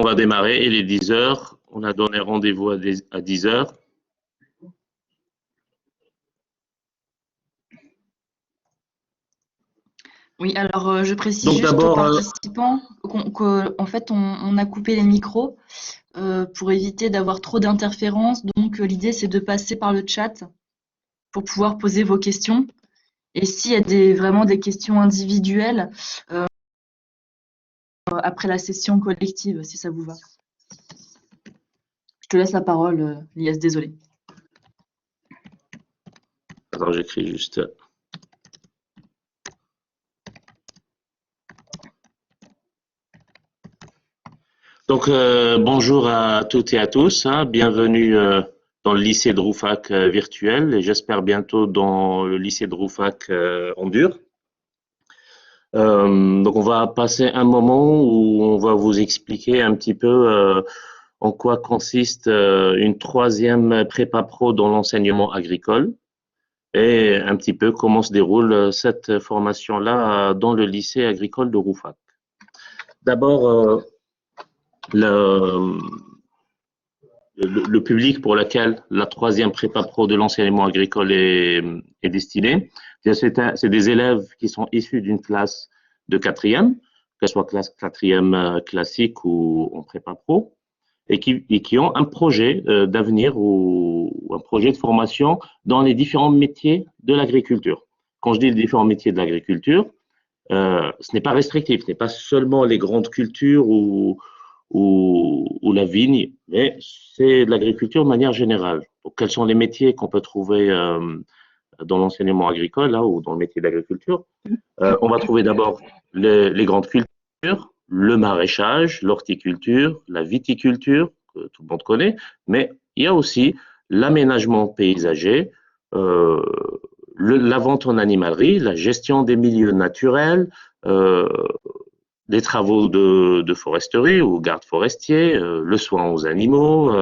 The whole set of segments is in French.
On va démarrer. Il est 10 heures. On a donné rendez-vous à 10 heures. Oui, alors je précise Donc juste aux d'abord, participants qu'en fait on a coupé les micros pour éviter d'avoir trop d'interférences. Donc l'idée c'est de passer par le chat pour pouvoir poser vos questions. Et s'il y a vraiment des questions individuelles après la session collective, si ça vous va. Je te laisse la parole, Lias, désolé. attends, j'écris juste. Donc bonjour à toutes et à tous. Bienvenue dans le lycée de Rouffach virtuel et j'espère bientôt dans le lycée de Rouffach en dur. Donc on va passer un moment où on va vous expliquer un petit peu en quoi consiste une troisième prépa pro dans l'enseignement agricole et un petit peu comment se déroule cette formation-là dans le lycée agricole de Rouffach. D'abord, le public pour lequel la troisième prépa pro de l'enseignement agricole est destinée, c'est des élèves qui sont issus d'une classe de quatrième, que ce soit classe quatrième classique ou en prépa pro, et qui ont un projet d'avenir ou un projet de formation dans les différents métiers de l'agriculture. Quand je dis les différents métiers de l'agriculture, ce n'est pas restrictif, ce n'est pas seulement les grandes cultures ou la vigne, mais c'est de l'agriculture de manière générale. Donc, quels sont les métiers qu'on peut trouver dans l'enseignement agricole ou dans le métier d'agriculture? On va trouver d'abord les grandes cultures, le maraîchage, l'horticulture, la viticulture, que tout le monde connaît, mais il y a aussi l'aménagement paysager, la vente en animalerie, la gestion des milieux naturels, des travaux de foresterie ou garde forestier, le soin aux animaux,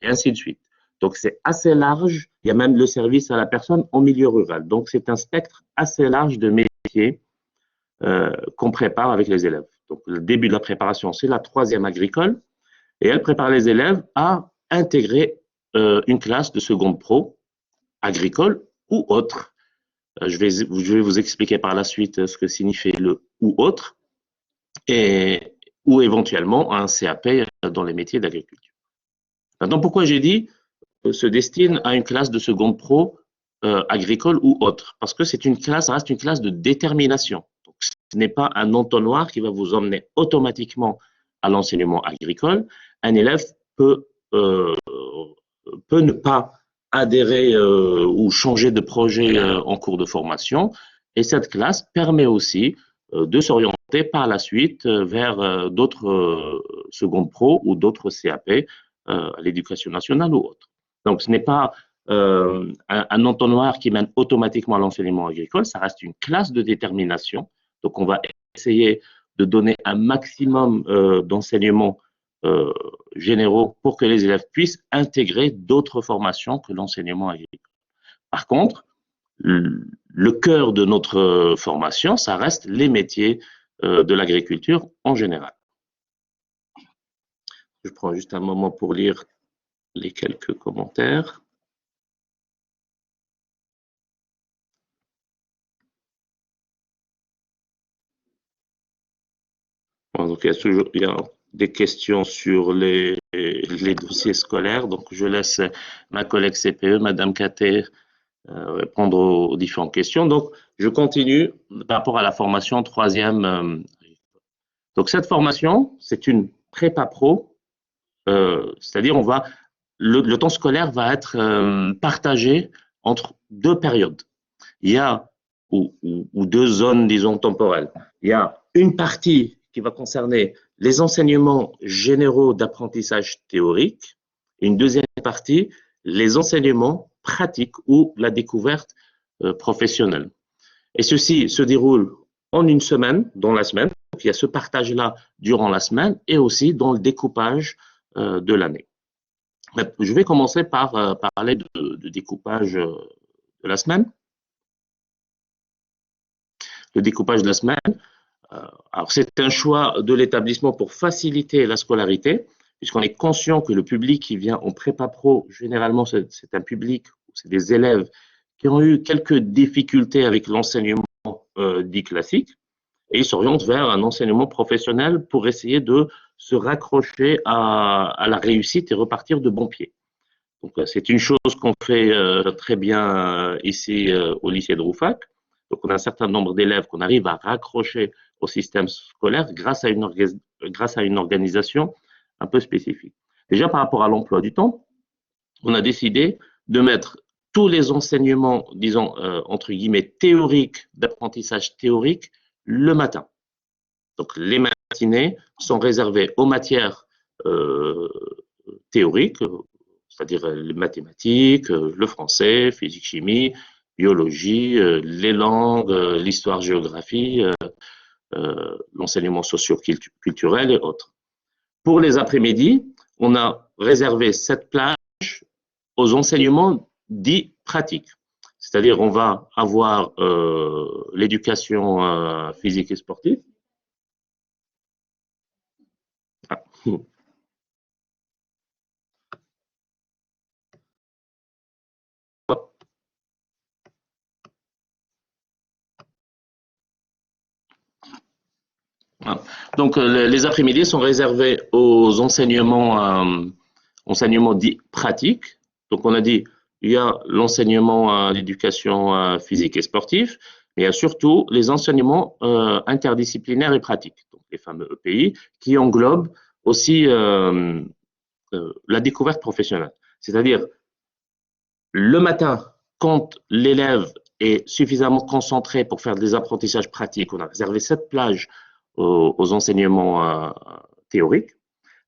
et ainsi de suite. Donc c'est assez large, il y a même le service à la personne en milieu rural. Donc c'est un spectre assez large de métiers qu'on prépare avec les élèves. Donc le début de la préparation, c'est la troisième agricole, et elle prépare les élèves à intégrer une classe de seconde pro, agricole ou autre. Je vais vous expliquer par la suite ce que signifie le ou autre, ou éventuellement un CAP dans les métiers d'agriculture. Maintenant, pourquoi j'ai dit se destine à une classe de seconde pro agricole ou autre? Parce que c'est une classe, ça reste une classe de détermination. Donc, ce n'est pas un entonnoir qui va vous emmener automatiquement à l'enseignement agricole. Un élève peut ne pas adhérer ou changer de projet en cours de formation. Et cette classe permet aussi de s'orienter par la suite vers d'autres secondes pro ou d'autres CAP à l'éducation nationale ou autre. Donc, ce n'est pas un entonnoir qui mène automatiquement à l'enseignement agricole, ça reste une classe de détermination. Donc, on va essayer de donner un maximum d'enseignements généraux pour que les élèves puissent intégrer d'autres formations que l'enseignement agricole. Par contre, le cœur de notre formation, ça reste les métiers de l'agriculture en général. Je prends juste un moment pour lire les quelques commentaires. Bon, donc il y a des questions sur les dossiers scolaires. Donc, je laisse ma collègue CPE, Madame Caté, répondre aux différentes questions. Donc, je continue par rapport à la formation troisième. Donc, cette formation, c'est une prépa pro, c'est-à-dire le temps scolaire va être partagé entre deux périodes. Il y a ou deux zones, disons, temporelles. Il y a une partie qui va concerner les enseignements généraux d'apprentissage théorique, une deuxième partie, les enseignements pratiques ou la découverte professionnelle. Et ceci se déroule en une semaine, dans la semaine. Donc, il y a ce partage-là durant la semaine et aussi dans le découpage de l'année. Je vais commencer par parler de découpage de la semaine. Le découpage de la semaine, Alors, c'est un choix de l'établissement pour faciliter la scolarité, puisqu'on est conscient que le public qui vient en prépa pro, généralement, c'est un public, c'est des élèves qui ont eu quelques difficultés avec l'enseignement dit classique, et ils s'orientent vers un enseignement professionnel pour essayer de se raccrocher à la réussite et repartir de bon pied. Donc, c'est une chose qu'on fait très bien ici au lycée de Rouffach. Donc, on a un certain nombre d'élèves qu'on arrive à raccrocher au système scolaire grâce à une organisation un peu spécifique. Déjà, par rapport à l'emploi du temps, on a décidé de mettre tous les enseignements, disons, entre guillemets, théoriques, d'apprentissage théorique, le matin. Donc, les matinées sont réservées aux matières théoriques, c'est-à-dire les mathématiques, le français, physique, chimie, biologie, les langues, l'histoire-géographie, l'enseignement socio-culturel et autres. Pour les après-midi, on a réservé cette plage aux enseignements dits pratiques. C'est-à-dire, on va avoir l'éducation physique et sportive. Ah. Donc, les après-midi sont réservés aux enseignements dits pratiques. Donc, on a dit, il y a l'enseignement d'éducation physique et sportive, mais il y a surtout les enseignements interdisciplinaires et pratiques, donc les fameux EPI, qui englobent aussi la découverte professionnelle. C'est-à-dire, le matin, quand l'élève est suffisamment concentré pour faire des apprentissages pratiques, on a réservé cette plage aux enseignements théoriques.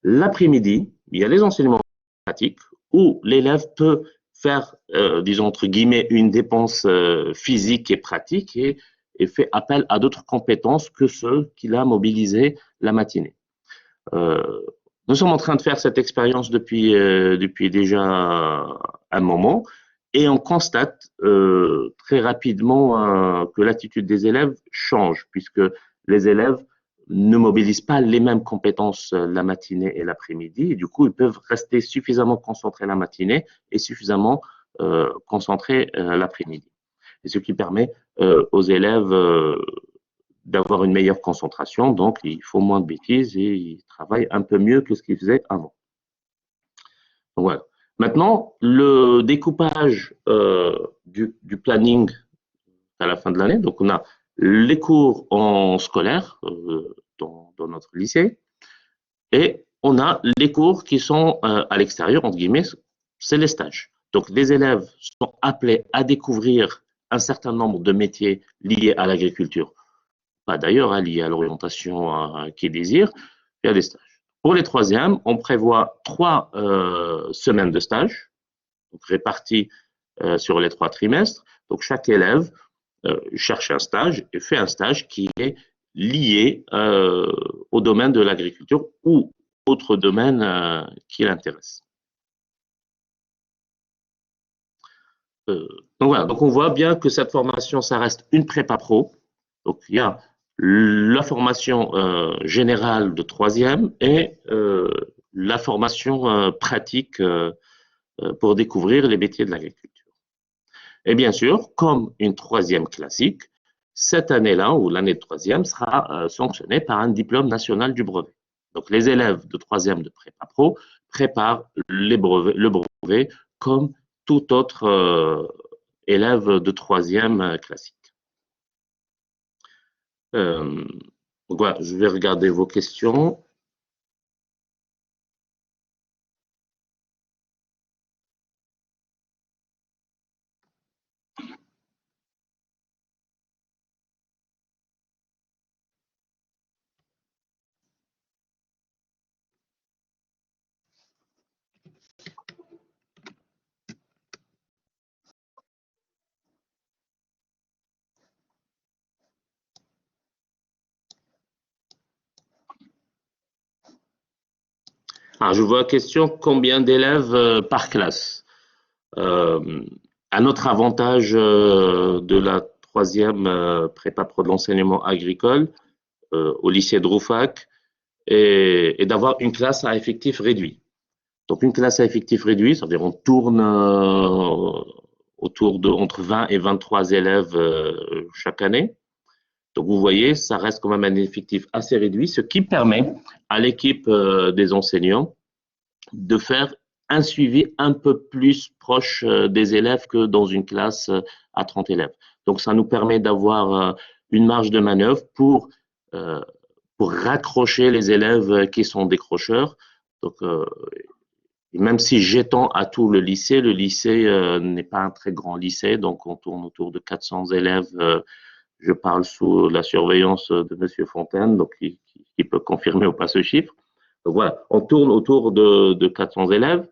L'après-midi, il y a les enseignements pratiques où l'élève peut faire, disons entre guillemets, une dépense physique et pratique et fait appel à d'autres compétences que ceux qu'il a mobilisées la matinée. Nous sommes en train de faire cette expérience depuis déjà un moment et on constate très rapidement que l'attitude des élèves change puisque les élèves ne mobilisent pas les mêmes compétences la matinée et l'après-midi et du coup ils peuvent rester suffisamment concentrés la matinée et suffisamment concentrés l'après-midi. Et ce qui permet aux élèves d'avoir une meilleure concentration, donc il faut moins de bêtises et ils travaillent un peu mieux que ce qu'ils faisaient avant. Donc, voilà. Maintenant, le découpage du planning à la fin de l'année, donc on a les cours en scolaire dans notre lycée et on a les cours qui sont à l'extérieur, entre guillemets, c'est les stages. Donc les élèves sont appelés à découvrir un certain nombre de métiers liés à l'agriculture, pas d'ailleurs liés à l'orientation qu'ils désirent, il y a des stages. Pour les troisièmes, on prévoit 3 semaines de stage, donc réparties sur les 3 trimestres. Donc chaque élève cherche un stage et fait un stage qui est lié au domaine de l'agriculture ou autre domaine qui l'intéresse. Donc voilà, donc on voit bien que cette formation, ça reste une prépa pro. Donc il y a la formation générale de troisième et la formation pratique pour découvrir les métiers de l'agriculture. Et bien sûr, comme une troisième classique, cette année-là, ou l'année de troisième, sera sanctionnée par un diplôme national du brevet. Donc les élèves de troisième de prépa pro préparent le brevet comme tout autre élève de troisième classique. Donc voilà, je vais regarder vos questions. Alors, je vois la question, combien d'élèves par classe? Un autre avantage de la troisième prépa pro de l'enseignement agricole, au lycée de Rouffach et d'avoir une classe à effectif réduit. Donc une classe à effectif réduit, c'est-à-dire on tourne autour de entre 20 et 23 élèves chaque année. Donc vous voyez, ça reste quand même un effectif assez réduit, ce qui permet à l'équipe des enseignants de faire un suivi un peu plus proche des élèves que dans une classe à 30 élèves. Donc ça nous permet d'avoir une marge de manœuvre pour raccrocher les élèves qui sont décrocheurs. Donc, même si j'étends à tout le lycée n'est pas un très grand lycée, donc on tourne autour de 400 élèves. Je parle sous la surveillance de Monsieur Fontaine, donc qui peut confirmer ou pas ce chiffre. Donc voilà, on tourne autour de 400 élèves.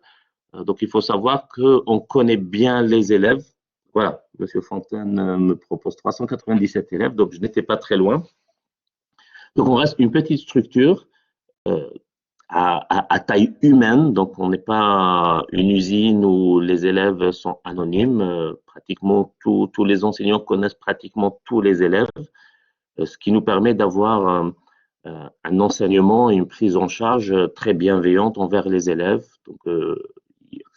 Donc il faut savoir qu'on connaît bien les élèves. Voilà, Monsieur Fontaine me propose 397 élèves, donc je n'étais pas très loin. Donc on reste une petite structure à taille humaine, donc on n'est pas une usine où les élèves sont anonymes. Pratiquement tous les enseignants connaissent pratiquement tous les élèves, ce qui nous permet d'avoir un enseignement et une prise en charge très bienveillante envers les élèves. Donc,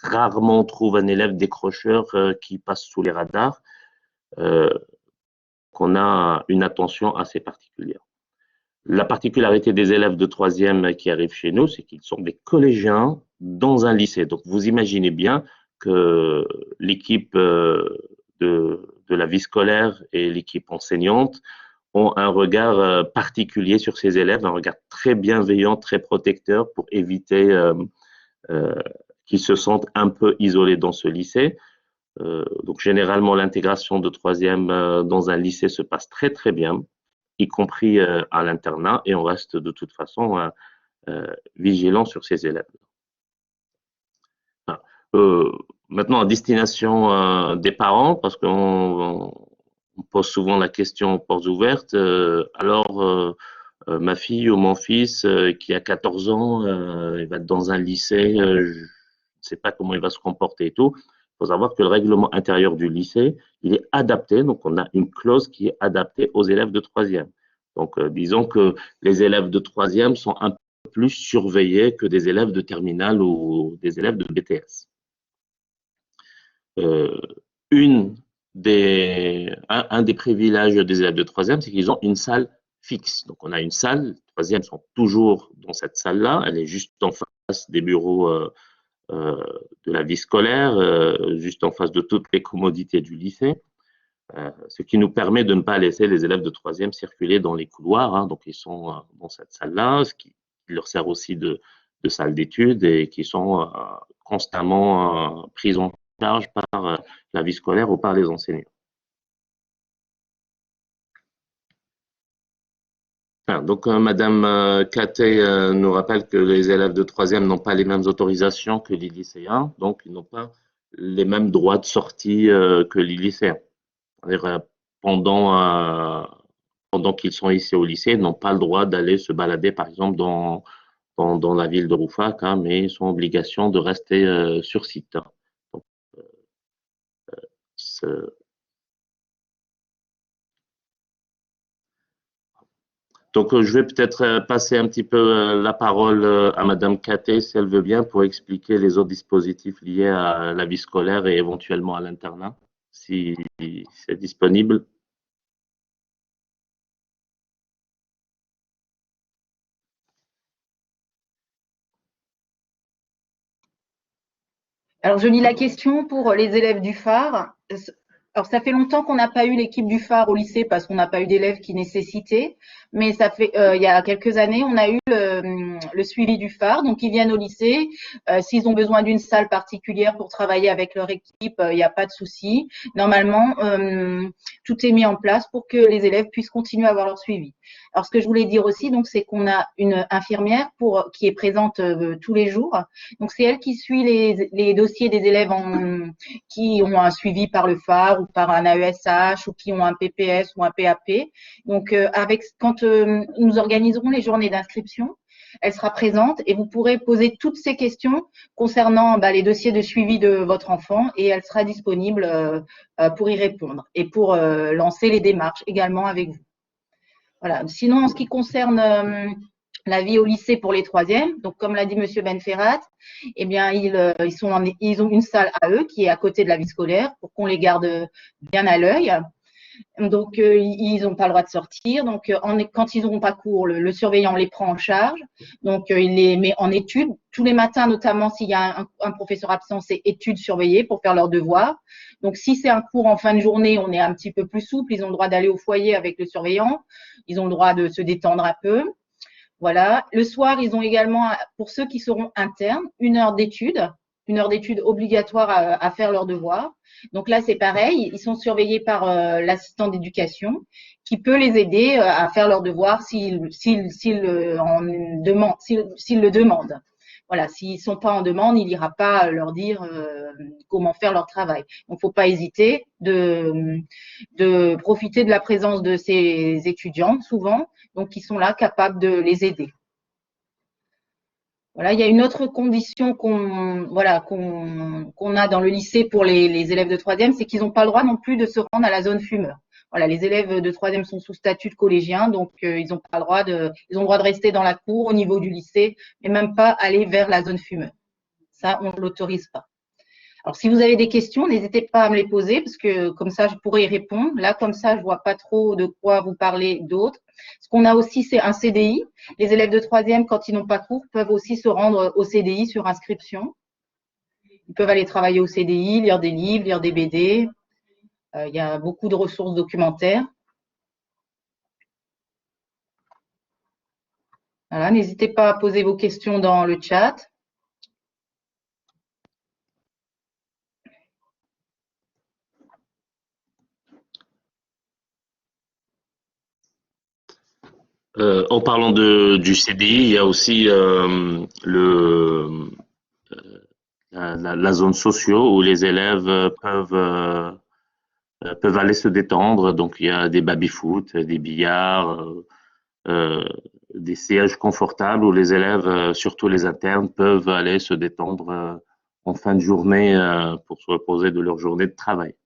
rarement on trouve un élève décrocheur qui passe sous les radars, qu'on a une attention assez particulière. La particularité des élèves de troisième qui arrivent chez nous, c'est qu'ils sont des collégiens dans un lycée. Donc, vous imaginez bien que l'équipe de la vie scolaire et l'équipe enseignante ont un regard particulier sur ces élèves, un regard très bienveillant, très protecteur pour éviter qu'ils se sentent un peu isolés dans ce lycée. Donc, généralement, l'intégration de troisième dans un lycée se passe très, très bien, y compris à l'internat, et on reste de toute façon vigilant sur ces élèves. Maintenant, à destination des parents, parce qu'on pose souvent la question aux portes ouvertes, ma fille ou mon fils qui a 14 ans, il va être dans un lycée, je ne sais pas comment il va se comporter et tout. Il faut savoir que le règlement intérieur du lycée, il est adapté, donc on a une clause qui est adaptée aux élèves de troisième. Donc, disons que les élèves de troisième sont un peu plus surveillés que des élèves de terminale ou des élèves de BTS. Un des privilèges des élèves de troisième, c'est qu'ils ont une salle fixe. Donc, on a une salle, les troisièmes sont toujours dans cette salle-là, elle est juste en face des bureaux de la vie scolaire, juste en face de toutes les commodités du lycée, ce qui nous permet de ne pas laisser les élèves de troisième circuler dans les couloirs. Hein. Donc, ils sont dans cette salle-là, ce qui leur sert aussi de salle d'études et qui sont constamment pris en charge par la vie scolaire ou par les enseignants. Donc, Madame Catey nous rappelle que les élèves de troisième n'ont pas les mêmes autorisations que les lycéens, donc ils n'ont pas les mêmes droits de sortie que les lycéens. C'est-à-dire, pendant qu'ils sont ici au lycée, ils n'ont pas le droit d'aller se balader, par exemple, dans la ville de Rouffach, hein, mais ils ont obligation de rester sur site. Hein. Donc, je vais peut-être passer un petit peu la parole à Madame Catey, si elle veut bien, pour expliquer les autres dispositifs liés à la vie scolaire et éventuellement à l'internat, si c'est disponible. Alors, je lis la question pour les élèves du phare. Alors, ça fait longtemps qu'on n'a pas eu l'équipe du phare au lycée parce qu'on n'a pas eu d'élèves qui nécessitaient. Mais ça fait, il y a quelques années, on a eu le suivi du phare. Donc, ils viennent au lycée. S'ils ont besoin d'une salle particulière pour travailler avec leur équipe, il n'y a pas de souci. Normalement, tout est mis en place pour que les élèves puissent continuer à avoir leur suivi. Alors, ce que je voulais dire aussi, donc, c'est qu'on a une infirmière qui est présente tous les jours. Donc, c'est elle qui suit les dossiers des élèves qui ont un suivi par le phare ou par un AESH ou qui ont un PPS ou un PAP. Donc, quand nous organiserons les journées d'inscription, elle sera présente et vous pourrez poser toutes ces questions concernant les dossiers de suivi de votre enfant et elle sera disponible pour y répondre et pour lancer les démarches également avec vous. Voilà. Sinon, en ce qui concerne la vie au lycée pour les troisièmes, donc comme l'a dit Monsieur Benferrat, eh bien, ils ont une salle à eux qui est à côté de la vie scolaire pour qu'on les garde bien à l'œil. Donc, ils n'ont pas le droit de sortir. Donc, quand ils n'auront pas cours, le surveillant les prend en charge. Donc, il les met en études. Tous les matins, notamment s'il y a un professeur absent, c'est études surveillées pour faire leurs devoirs. Donc, si c'est un cours en fin de journée, on est un petit peu plus souple. Ils ont le droit d'aller au foyer avec le surveillant. Ils ont le droit de se détendre un peu. Voilà. Le soir, ils ont également, pour ceux qui seront internes, une heure d'études obligatoire à faire leurs devoirs. Donc là, c'est pareil, ils sont surveillés par l'assistant d'éducation qui peut les aider à faire leurs devoirs s'ils le demandent. Voilà, s'ils sont pas en demande, il n'ira pas leur dire comment faire leur travail. Donc, faut pas hésiter de profiter de la présence de ces étudiants, souvent, donc qui sont là capables de les aider. Voilà, il y a une autre condition qu'on a dans le lycée pour les élèves de troisième, c'est qu'ils n'ont pas le droit non plus de se rendre à la zone fumeur. Voilà, les élèves de troisième sont sous statut de collégien, donc ils ont pas le droit ils ont le droit de rester dans la cour au niveau du lycée, mais même pas aller vers la zone fumeur. Ça, on ne l'autorise pas. Alors, si vous avez des questions, n'hésitez pas à me les poser parce que comme ça, je pourrais y répondre. Là, comme ça, je vois pas trop de quoi vous parler d'autres. Ce qu'on a aussi, c'est un CDI. Les élèves de troisième, quand ils n'ont pas cours, peuvent aussi se rendre au CDI sur inscription. Ils peuvent aller travailler au CDI, lire des livres, lire des BD. Il y a beaucoup de ressources documentaires. Voilà, n'hésitez pas à poser vos questions dans le chat. En parlant du CDI, il y a aussi la zone socio où les élèves peuvent aller se détendre. Donc, il y a des baby-foot, des billards, des sièges confortables où les élèves, surtout les internes, peuvent aller se détendre en fin de journée pour se reposer de leur journée de travail.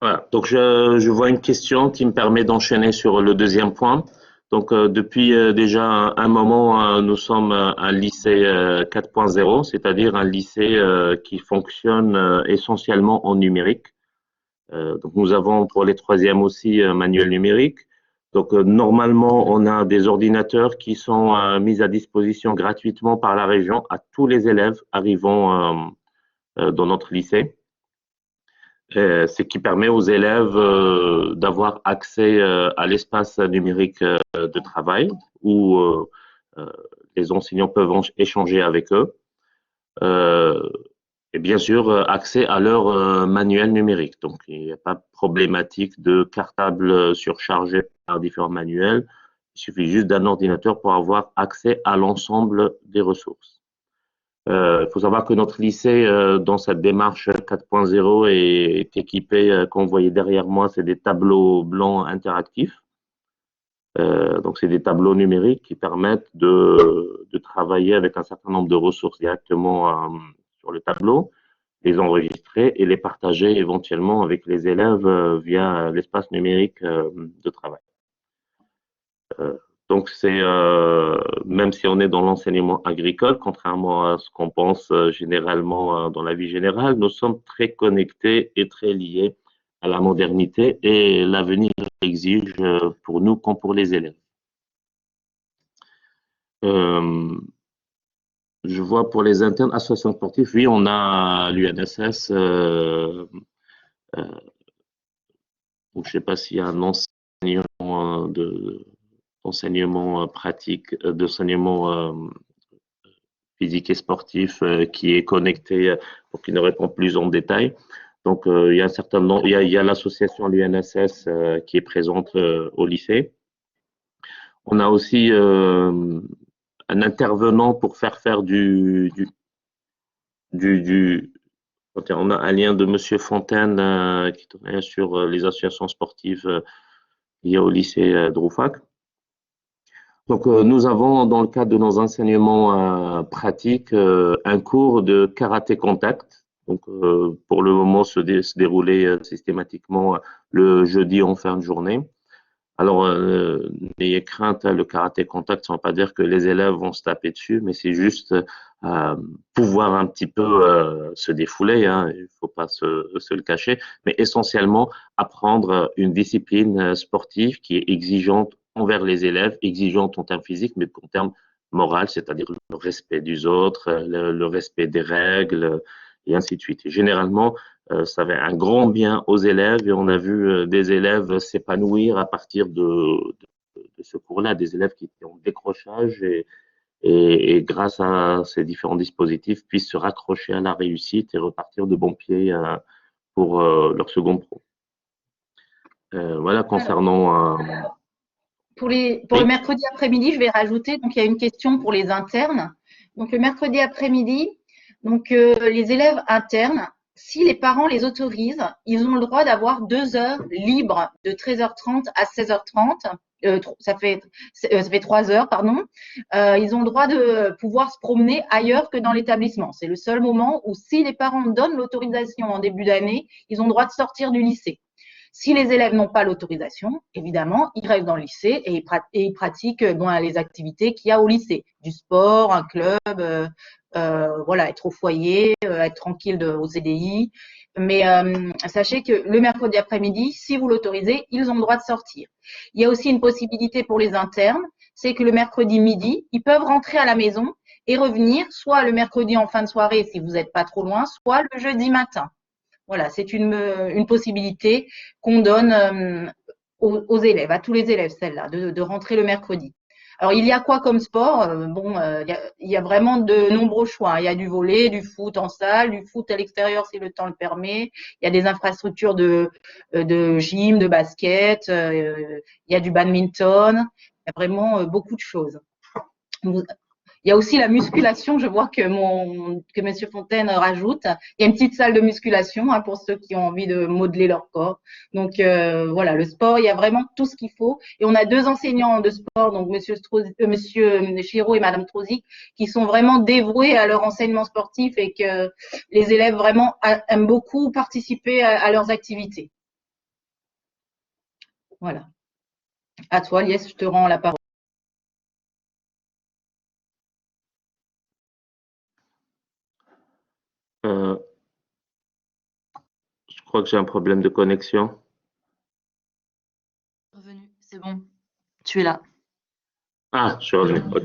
Voilà. Donc, je vois une question qui me permet d'enchaîner sur le deuxième point. Donc, depuis déjà un moment, nous sommes un lycée 4.0, c'est-à-dire un lycée qui fonctionne essentiellement en numérique. Donc, nous avons pour les troisièmes aussi un manuel numérique. Donc, normalement, on a des ordinateurs qui sont mis à disposition gratuitement par la région à tous les élèves arrivant dans notre lycée. Ce qui permet aux élèves d'avoir accès à l'espace numérique de travail où les enseignants peuvent échanger avec eux. Et bien sûr, accès à leur manuel numérique. Donc, il n'y a pas de problématique de cartable surchargé par différents manuels. Il suffit juste d'un ordinateur pour avoir accès à l'ensemble des ressources. Il faut savoir que notre lycée, dans cette démarche 4.0, est équipé, comme vous voyez derrière moi, c'est des tableaux blancs interactifs. Donc, c'est des tableaux numériques qui permettent de travailler avec un certain nombre de ressources directement sur le tableau, les enregistrer et les partager éventuellement avec les élèves via l'espace numérique de travail. Donc, même si on est dans l'enseignement agricole, contrairement à ce qu'on pense généralement dans la vie générale, nous sommes très connectés et très liés à la modernité et l'avenir exige pour nous comme pour les élèves. Je vois pour les internes associations sportives, oui, on a l'UNSS. Je ne sais pas s'il y a un enseignement d'enseignement pratique, d'enseignement physique et sportif qui est connecté pour qu'il ne répond plus en détail. Donc, il y a un certain nombre, il y a l'association l'UNSS qui est présente au lycée. On a aussi un intervenant pour faire on a un lien de Monsieur Fontaine qui travaille sur les associations sportives liées au lycée de Rouffach. Donc, nous avons, dans le cadre de nos enseignements pratiques, un cours de karaté contact. Donc, pour le moment, se dérouler systématiquement le jeudi en fin de journée. Alors, n'ayez crainte, hein, le karaté contact, ça ne veut pas dire que les élèves vont se taper dessus, mais c'est juste pouvoir un petit peu se défouler, hein, il ne faut pas se le cacher, mais essentiellement apprendre une discipline sportive qui est exigeante envers les élèves, exigeante en termes physiques, mais en termes moraux, c'est-à-dire le respect des autres, le respect des règles, et ainsi de suite. Et généralement, ça fait un grand bien aux élèves et on a vu des élèves s'épanouir à partir de ce cours-là, des élèves qui étaient en décrochage et grâce à ces différents dispositifs puissent se raccrocher à la réussite et repartir de bon pied pour leur second pro. Voilà concernant. Pour le Oui, mercredi après-midi, je vais rajouter, donc il y a une question pour les internes. Donc le mercredi après-midi, donc les élèves internes, si les parents les autorisent, ils ont le droit d'avoir 2 heures libres de 13h30 à 16h30. Ça fait 3 heures, pardon. Ils ont le droit de pouvoir se promener ailleurs que dans l'établissement. C'est le seul moment où si les parents donnent l'autorisation en début d'année, ils ont le droit de sortir du lycée. Si les élèves n'ont pas l'autorisation, évidemment, ils restent dans le lycée et ils pratiquent les activités qu'il y a au lycée, du sport, un club, voilà, être au foyer, être tranquille au CDI. Mais sachez que le mercredi après-midi, si vous l'autorisez, ils ont le droit de sortir. Il y a aussi une possibilité pour les internes, c'est que le mercredi midi, ils peuvent rentrer à la maison et revenir soit le mercredi en fin de soirée si vous n'êtes pas trop loin, soit le jeudi matin. Voilà, c'est une possibilité qu'on donne aux élèves, à tous les élèves, celle-là, de rentrer le mercredi. Alors, il y a quoi comme sport? Il y a vraiment de nombreux choix. Il y a du volley, du foot en salle, du foot à l'extérieur si le temps le permet. Il y a des infrastructures de gym, de basket. Il y a du badminton. Il y a vraiment beaucoup de choses. Il y a aussi la musculation, je vois que Monsieur Fontaine rajoute. Il y a une petite salle de musculation pour ceux qui ont envie de modeler leur corps. Donc voilà, le sport, il y a vraiment tout ce qu'il faut. Et on a 2 enseignants de sport, donc Monsieur Chiraud et Madame Trozic, qui sont vraiment dévoués à leur enseignement sportif et que les élèves vraiment aiment beaucoup participer à leurs activités. Voilà. À toi, Lies, je te rends la parole. euh, je crois que j'ai un problème de connexion. Revenu, c'est bon. Tu es là. Ah, je suis revenu. Ok.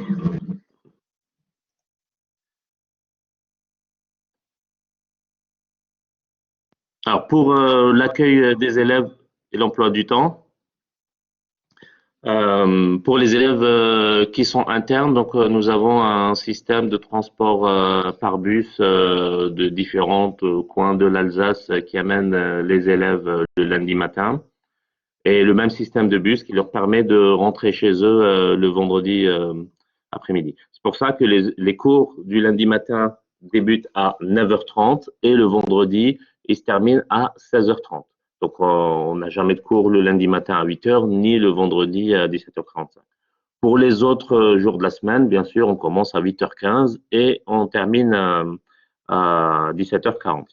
Alors, pour l'accueil des élèves et l'emploi du temps, pour les élèves qui sont internes, donc nous avons un système de transport par bus de différents coins de l'Alsace qui amène les élèves le lundi matin et le même système de bus qui leur permet de rentrer chez eux le vendredi après-midi. C'est pour ça que les cours du lundi matin débutent à 9h30 et le vendredi, ils se terminent à 16h30. Donc, on n'a jamais de cours le lundi matin à 8h ni le vendredi à 17h45. Pour les autres jours de la semaine, bien sûr, on commence à 8h15 et on termine à 17h40.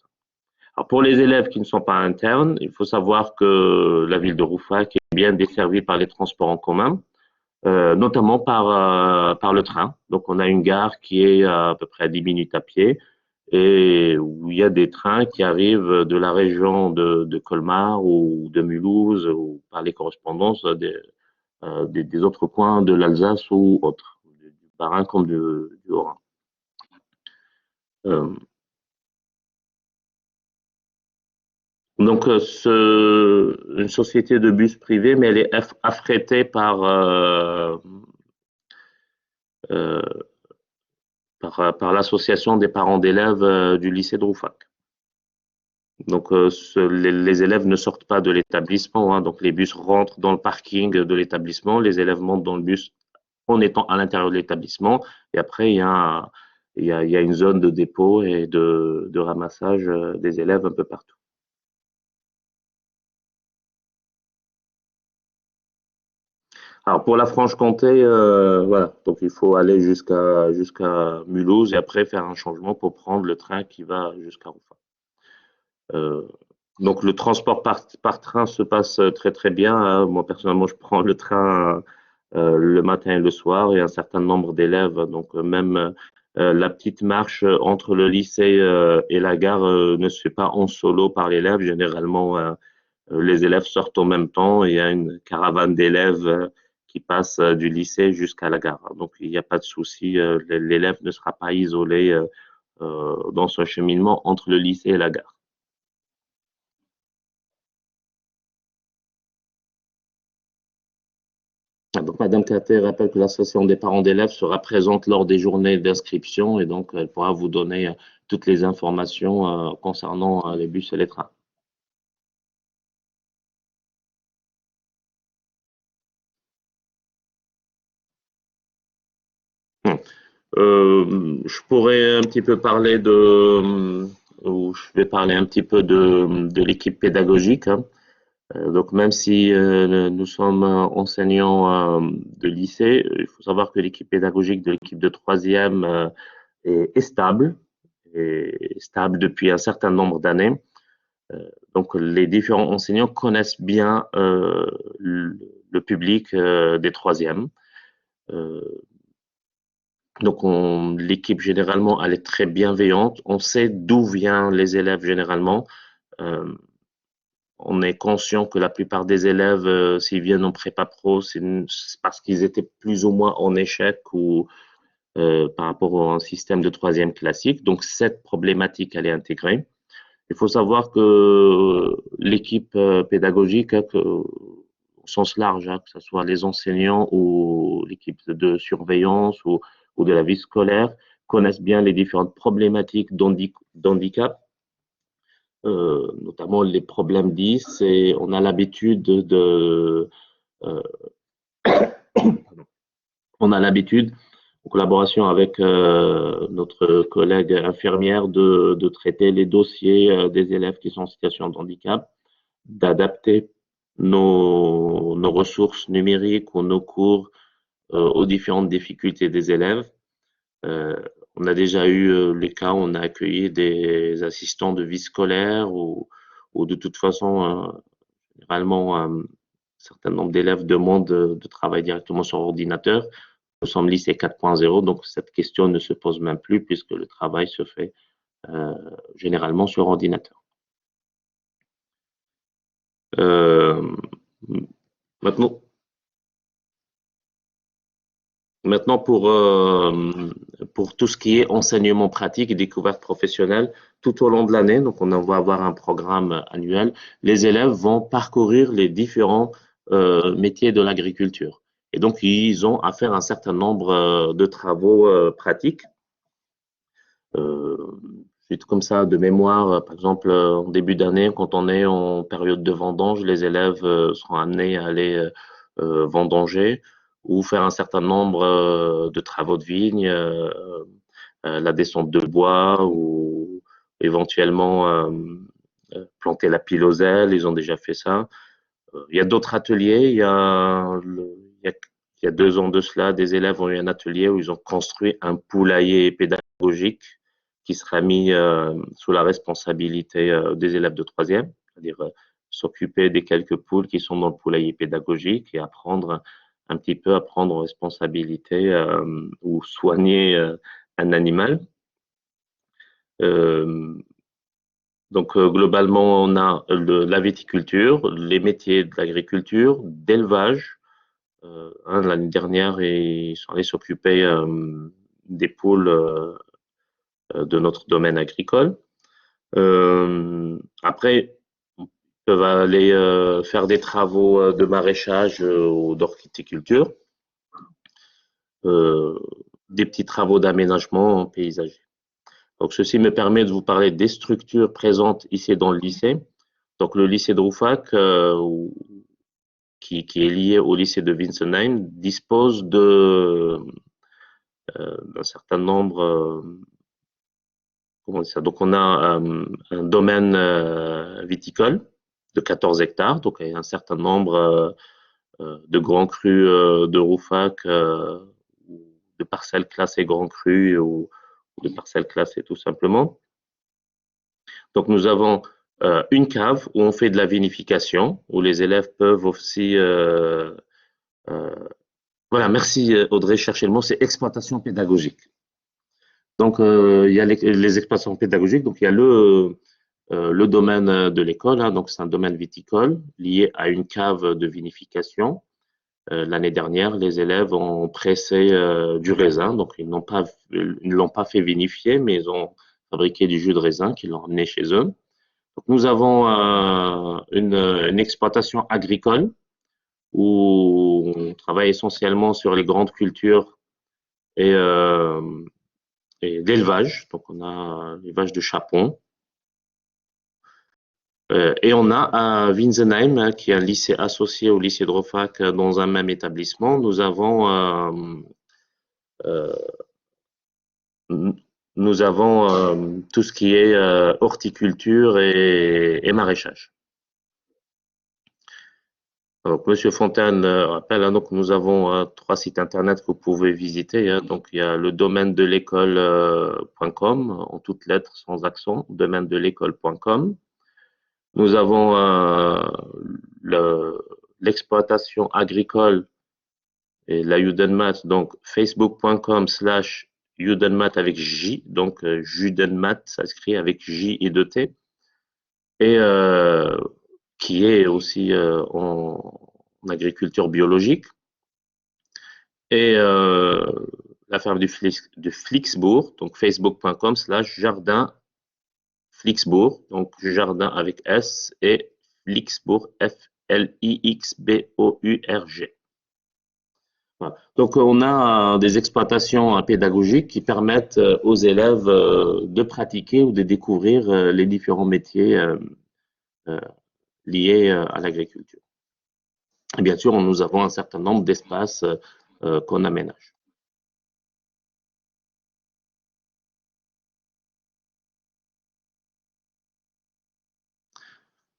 Alors pour les élèves qui ne sont pas internes, il faut savoir que la ville de Rouffach est bien desservie par les transports en commun, notamment par le train. Donc on a une gare qui est à peu près à 10 minutes à pied et où il y a des trains qui arrivent de la région de Colmar ou de Mulhouse ou par les correspondances des autres coins de l'Alsace ou autres, du Bas-Rhin comme du Haut-Rhin. Euh, Donc, une société de bus privée, mais elle est affrétée euh, par l'association des parents d'élèves du lycée de Rouffach. Donc, les élèves ne sortent pas de l'établissement, hein, donc les bus rentrent dans le parking de l'établissement, les élèves montent dans le bus en étant à l'intérieur de l'établissement, et après, il y a une zone de dépôt et de ramassage des élèves un peu partout. Alors pour la Franche-Comté, voilà, donc il faut aller jusqu'à Mulhouse et après faire un changement pour prendre le train qui va jusqu'à Rouffach. Donc, le transport par train se passe très, très bien, hein. Moi, personnellement, je prends le train le matin et le soir et un certain nombre d'élèves. Donc, même la petite marche entre le lycée et la gare ne se fait pas en solo par l'élève. Généralement, les élèves sortent en même temps et il y a une caravane d'élèves qui passe du lycée jusqu'à la gare. Donc, il n'y a pas de souci. L'élève ne sera pas isolé dans son cheminement entre le lycée et la gare. Donc, Madame Katé rappelle que l'association des parents d'élèves sera présente lors des journées d'inscription et donc elle pourra vous donner toutes les informations concernant les bus et les trains. Je pourrais un petit peu parler ou je vais parler un petit peu de l'équipe pédagogique, hein. Donc, même si nous sommes enseignants de lycée, il faut savoir que l'équipe pédagogique de l'équipe de troisième est stable, et stable depuis un certain nombre d'années. Donc, les différents enseignants connaissent bien le public des troisièmes. Euh, donc, l'équipe généralement, elle est très bienveillante. On sait d'où viennent les élèves généralement. Euh, On est conscient que la plupart des élèves, s'ils viennent en prépa pro, c'est parce qu'ils étaient plus ou moins en échec ou par rapport à un système de troisième classique. Donc, cette problématique, elle est intégrée. Il faut savoir que l'équipe pédagogique, hein, au sens large, hein, que ce soit les enseignants ou l'équipe de surveillance ou de la vie scolaire, connaissent bien les différentes problématiques d'handicap, notamment les problèmes 10. Et on a l'habitude euh, on a l'habitude, en collaboration avec notre collègue infirmière, de traiter les dossiers des élèves qui sont en situation de handicap, d'adapter nos ressources numériques ou nos cours aux différentes difficultés des élèves. Euh, on a déjà eu les cas où on a accueilli des assistants de vie scolaire ou de toute façon, généralement, un certain nombre d'élèves demandent de travailler directement sur ordinateur. Nous sommes lycée 4.0, donc cette question ne se pose même plus puisque le travail se fait généralement sur ordinateur. Euh, maintenant, Maintenant, pour tout ce qui est enseignement pratique et découverte professionnelle, tout au long de l'année, donc on va avoir un programme annuel, les élèves vont parcourir les différents métiers de l'agriculture. Et donc, ils ont à faire un certain nombre de travaux pratiques. Euh, Juste comme ça, de mémoire, par exemple, en début d'année, quand on est en période de vendange, les élèves seront amenés à aller vendanger ou faire un certain nombre de travaux de vigne, la descente de bois ou éventuellement planter la piloselle. Ils ont déjà fait ça. Il y a d'autres ateliers. Il y a 2 ans de cela, des élèves ont eu un atelier où ils ont construit un poulailler pédagogique qui sera mis sous la responsabilité des élèves de troisième, c'est-à-dire s'occuper des quelques poules qui sont dans le poulailler pédagogique et apprendre un petit peu à prendre responsabilité ou soigner un animal. Euh, donc, globalement, on a la viticulture, les métiers de l'agriculture, d'élevage. L'année dernière, ils sont allés s'occuper des poules de notre domaine agricole. Après, ils peuvent aller faire des travaux de maraîchage ou d'horticulture, euh, des petits travaux d'aménagement paysager. Donc, ceci me permet de vous parler des structures présentes ici dans le lycée. Donc, le lycée de Roufac, qui est lié au lycée de Winsenheim, dispose d'un certain nombre. Comment dire ça? Donc, on a un domaine viticole de 14 hectares. Donc, il y a un certain nombre de grands crus de Roufac, de parcelles classées grands crus ou de parcelles classées tout simplement. Donc, nous avons une cave où on fait de la vinification, où les élèves peuvent aussi… voilà, merci Audrey, cherchez le mot, c'est exploitation pédagogique. Donc, il y a les exploitations pédagogiques, donc il y a le domaine de l'école, hein, donc c'est un domaine viticole lié à une cave de vinification. L'année dernière, les élèves ont pressé du raisin, donc ils ne l'ont pas fait vinifier, mais ils ont fabriqué du jus de raisin qu'ils l'ont emmené chez eux. Donc, nous avons une exploitation agricole où on travaille essentiellement sur les grandes cultures et, l'élevage. Donc, on a l'élevage de chapon. Et on a à Winsenheim, hein, qui est un lycée associé au lycée de Rouffach dans un même établissement. Nous avons, tout ce qui est horticulture et maraîchage. Donc, Monsieur Fontaine rappelle, hein, donc nous avons 3 sites internet que vous pouvez visiter, hein. Donc, il y a le domaine de l'école.com, en toutes lettres sans accent, domaine de l'école.com. Nous avons l'exploitation agricole et la Judenmat, donc facebook.com/Judenmat avec J, donc Judenmat, ça s'écrit avec J et 2 T, et qui est aussi en agriculture biologique. Et la ferme de Flixbourg, donc facebook.com/jardin Flixbourg, donc jardin avec S et Flixbourg, Flixbourg. Voilà. Donc on a des exploitations pédagogiques qui permettent aux élèves de pratiquer ou de découvrir les différents métiers liés à l'agriculture. Et bien sûr, nous avons un certain nombre d'espaces qu'on aménage.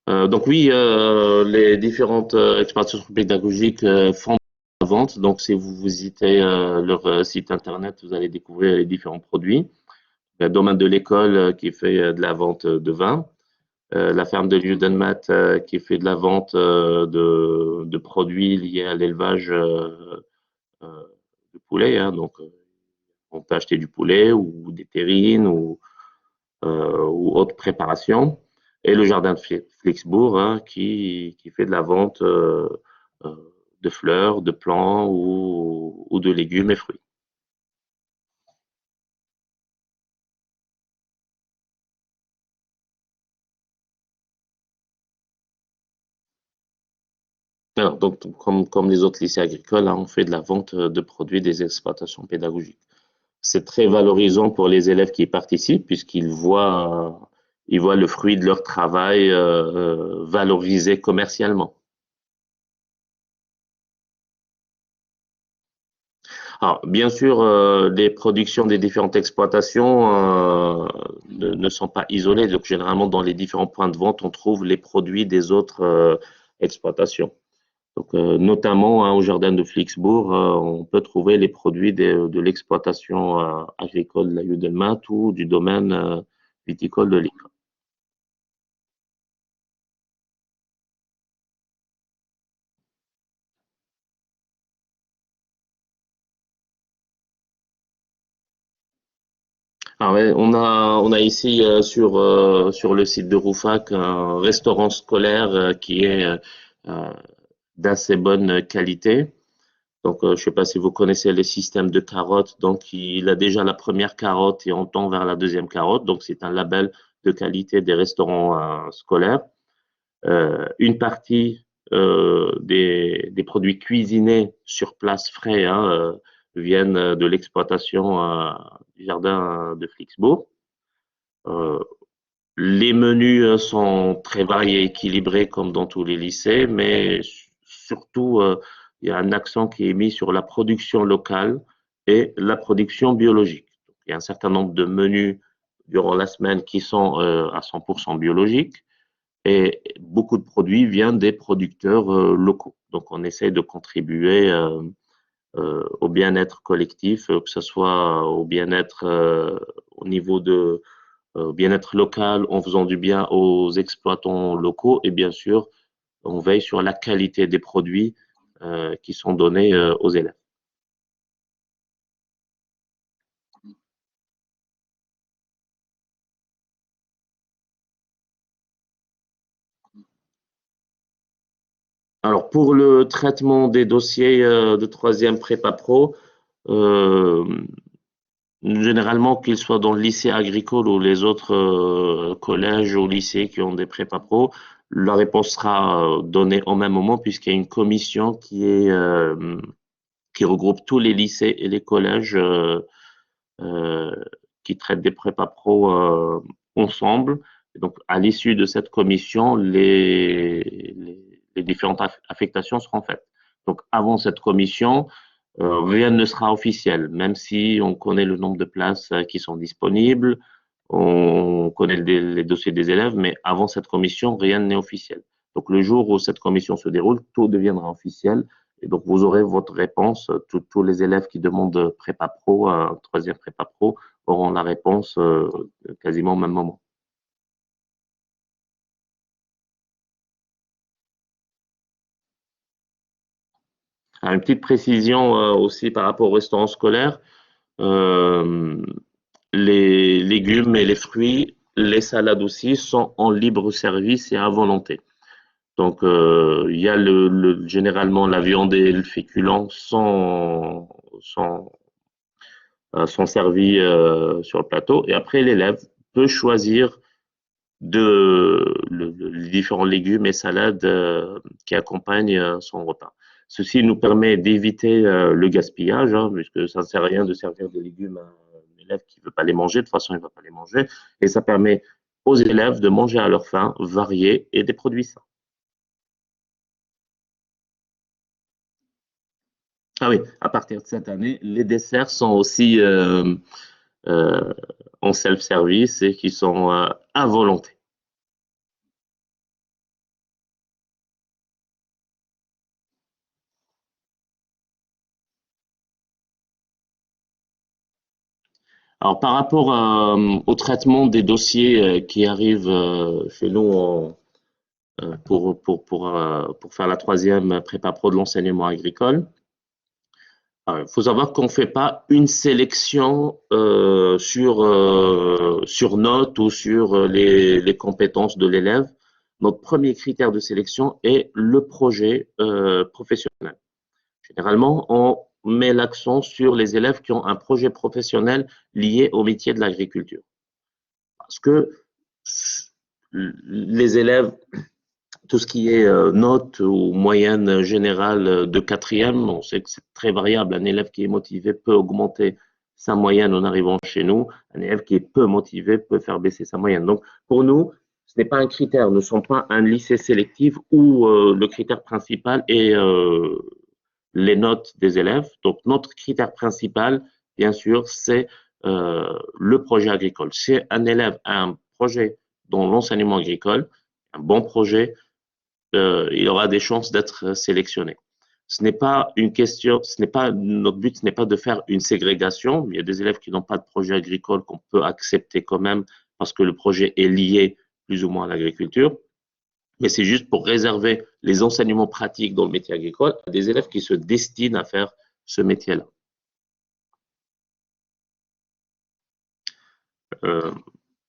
Donc oui, les différentes exploitations pédagogiques font de la vente. Donc si vous visitez leur site internet, vous allez découvrir les différents produits. Le domaine de l'école qui fait de la vente de vin. La ferme de Judenmat qui fait de la vente de produits liés à l'élevage de poulet, hein. Donc on peut acheter du poulet ou des terrines ou autres préparations. Et le jardin de Flixbourg, hein, qui fait de la vente de fleurs, de plants ou de légumes et fruits. Alors, donc, comme les autres lycées agricoles, hein, on fait de la vente de produits des exploitations pédagogiques. C'est très valorisant pour les élèves qui y participent puisqu'ils voient le fruit de leur travail valorisé commercialement. Alors, bien sûr, les productions des différentes exploitations ne sont pas isolées. Donc, généralement, dans les différents points de vente, on trouve les produits des autres exploitations. Donc, notamment hein, au jardin de Flixbourg, on peut trouver les produits de l'exploitation agricole de la Judenmat ou du domaine viticole de l'École. Ah ouais, on a ici sur le site de Rouffach un restaurant scolaire qui est d'assez bonne qualité. Donc, je ne sais pas si vous connaissez le système de carottes. Donc, il a déjà la première carotte et on tend vers la deuxième carotte. Donc, c'est un label de qualité des restaurants scolaires. Une partie des produits cuisinés sur place frais hein, viennent de l'exploitation du jardin de Flixbourg. Les menus sont très variés et équilibrés comme dans tous les lycées, mais surtout, il y a un accent qui est mis sur la production locale et la production biologique. Donc, il y a un certain nombre de menus durant la semaine qui sont à 100% biologiques et beaucoup de produits viennent des producteurs locaux. Donc, on essaie de contribuer au bien-être collectif, que ce soit au bien-être au niveau bien-être local en faisant du bien aux exploitants locaux et bien sûr, on veille sur la qualité des produits qui sont donnés aux élèves. Alors, pour le traitement des dossiers de troisième prépa pro, généralement, qu'ils soient dans le lycée agricole ou les autres collèges ou lycées qui ont des prépa pro, la réponse sera donnée au même moment puisqu'il y a une commission qui regroupe tous les lycées et les collèges euh, qui traitent des prépa pro ensemble. Et donc, à l'issue de cette commission, les différentes affectations seront faites. Donc, avant cette commission, rien ne sera officiel, même si on connaît le nombre de places qui sont disponibles, on connaît les dossiers des élèves, mais avant cette commission, rien n'est officiel. Donc, le jour où cette commission se déroule, tout deviendra officiel. Et donc, vous aurez votre réponse. Tous les élèves qui demandent prépa pro, troisième prépa pro, auront la réponse quasiment au même moment. Une petite précision aussi par rapport au restaurant scolaire. Les légumes et les fruits, les salades aussi sont en libre service et à volonté. Donc, il y a généralement la viande et le féculent sont servis sur le plateau. Et après, l'élève peut choisir les différents légumes et salades qui accompagnent son repas. Ceci nous permet d'éviter le gaspillage, hein, puisque ça ne sert à rien de servir des légumes à un élève qui ne veut pas les manger. De toute façon, il ne va pas les manger. Et ça permet aux élèves de manger à leur faim, variés et des produits sains. Ah oui, à partir de cette année, les desserts sont aussi euh, en self-service et qui sont à volonté. Alors, par rapport au traitement des dossiers qui arrivent chez nous pour faire la troisième prépa pro de l'enseignement agricole, il faut savoir qu'on ne fait pas une sélection sur notes ou sur les compétences de l'élève. Notre premier critère de sélection est le projet professionnel. Généralement, on met l'accent sur les élèves qui ont un projet professionnel lié au métier de l'agriculture. Parce que les élèves, tout ce qui est notes ou moyenne générale de quatrième, on sait que c'est très variable. Un élève qui est motivé peut augmenter sa moyenne en arrivant chez nous. Un élève qui est peu motivé peut faire baisser sa moyenne. Donc, pour nous, ce n'est pas un critère. Nous ne sommes pas un lycée sélectif où le critère principal est les notes des élèves. Donc, notre critère principal, bien sûr, c'est le projet agricole. Si un élève a un projet dans l'enseignement agricole, un bon projet, il aura des chances d'être sélectionné. Ce n'est pas une question, notre but, ce n'est pas de faire une ségrégation. Il y a des élèves qui n'ont pas de projet agricole qu'on peut accepter quand même parce que le projet est lié plus ou moins à l'agriculture. Mais c'est juste pour réserver les enseignements pratiques dans le métier agricole à des élèves qui se destinent à faire ce métier-là.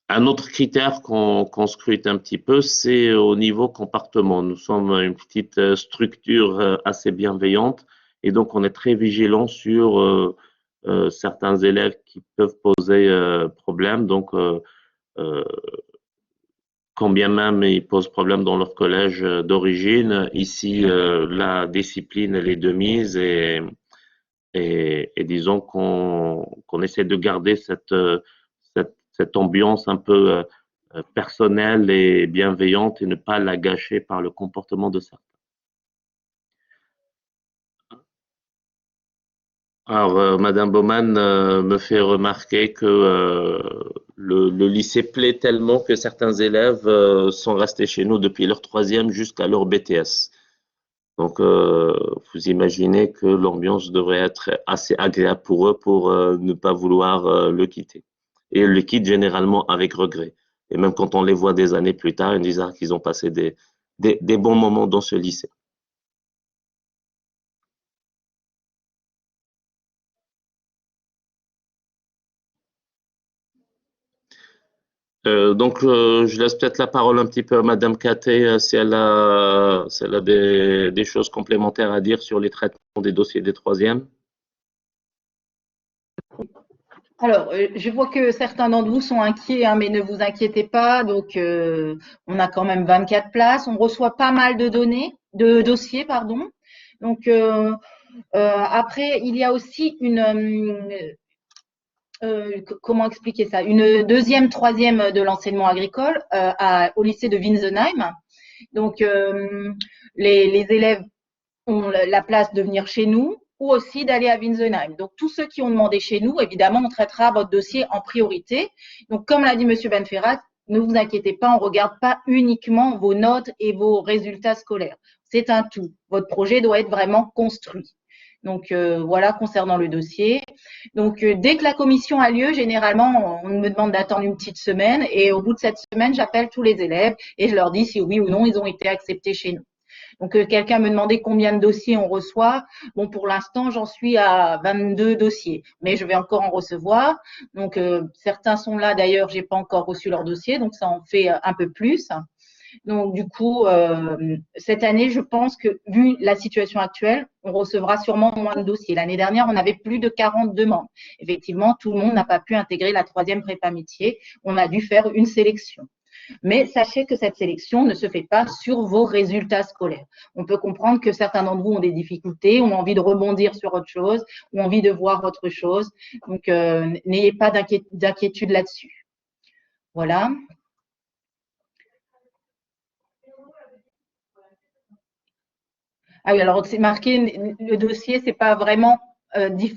Un autre critère qu'on scrute un petit peu, c'est au niveau comportement. Nous sommes une petite structure assez bienveillante et donc on est très vigilant sur certains élèves qui peuvent poser problème. Donc, quand bien même ils posent problème dans leur collège d'origine, ici la discipline elle est de mise et disons qu'on essaie de garder cette ambiance un peu personnelle et bienveillante et ne pas la gâcher par le comportement de certains. Alors, Madame Baumann me fait remarquer que le lycée plaît tellement que certains élèves sont restés chez nous depuis leur troisième jusqu'à leur BTS. Donc, vous imaginez que l'ambiance devrait être assez agréable pour eux pour ne pas vouloir le quitter. et ils le quittent généralement avec regret. Et même quand on les voit des années plus tard, ils disent qu'ils ont passé des bons moments dans ce lycée. Je laisse peut-être la parole un petit peu à Madame Katé si elle a des choses complémentaires à dire sur les traitements des dossiers des troisièmes. Alors, je vois que certains d'entre vous sont inquiets, hein, mais ne vous inquiétez pas. Donc, on a quand même 24 places. On reçoit pas mal de dossiers, pardon. Donc, après, il y a aussi comment expliquer ça? Une deuxième, troisième de l'enseignement agricole au lycée de Winsenheim. Donc, les élèves ont la place de venir chez nous ou aussi d'aller à Winsenheim. Donc, tous ceux qui ont demandé chez nous, évidemment, on traitera votre dossier en priorité. Donc, comme l'a dit Monsieur Benferrat, ne vous inquiétez pas, on ne regarde pas uniquement vos notes et vos résultats scolaires. C'est un tout. Votre projet doit être vraiment construit. Donc, voilà concernant le dossier. Donc, dès que la commission a lieu, généralement, on me demande d'attendre une petite semaine et au bout de cette semaine, j'appelle tous les élèves et je leur dis si oui ou non ils ont été acceptés chez nous. Donc, quelqu'un me demandait combien de dossiers on reçoit. Bon, pour l'instant, j'en suis à 22 dossiers, mais je vais encore en recevoir. Donc, certains sont là. D'ailleurs, j'ai pas encore reçu leur dossier, donc ça en fait un peu plus. Donc, du coup, cette année, je pense que, vu la situation actuelle, on recevra sûrement moins de dossiers. L'année dernière, on avait plus de 40 demandes. Effectivement, tout le monde n'a pas pu intégrer la troisième prépa métier. On a dû faire une sélection. Mais sachez que cette sélection ne se fait pas sur vos résultats scolaires. On peut comprendre que certains d'entre vous ont des difficultés, ont envie de rebondir sur autre chose, ont envie de voir autre chose. Donc, n'ayez pas d'inquiétude là-dessus. Voilà. Ah oui, alors c'est marqué, le dossier, c'est pas vraiment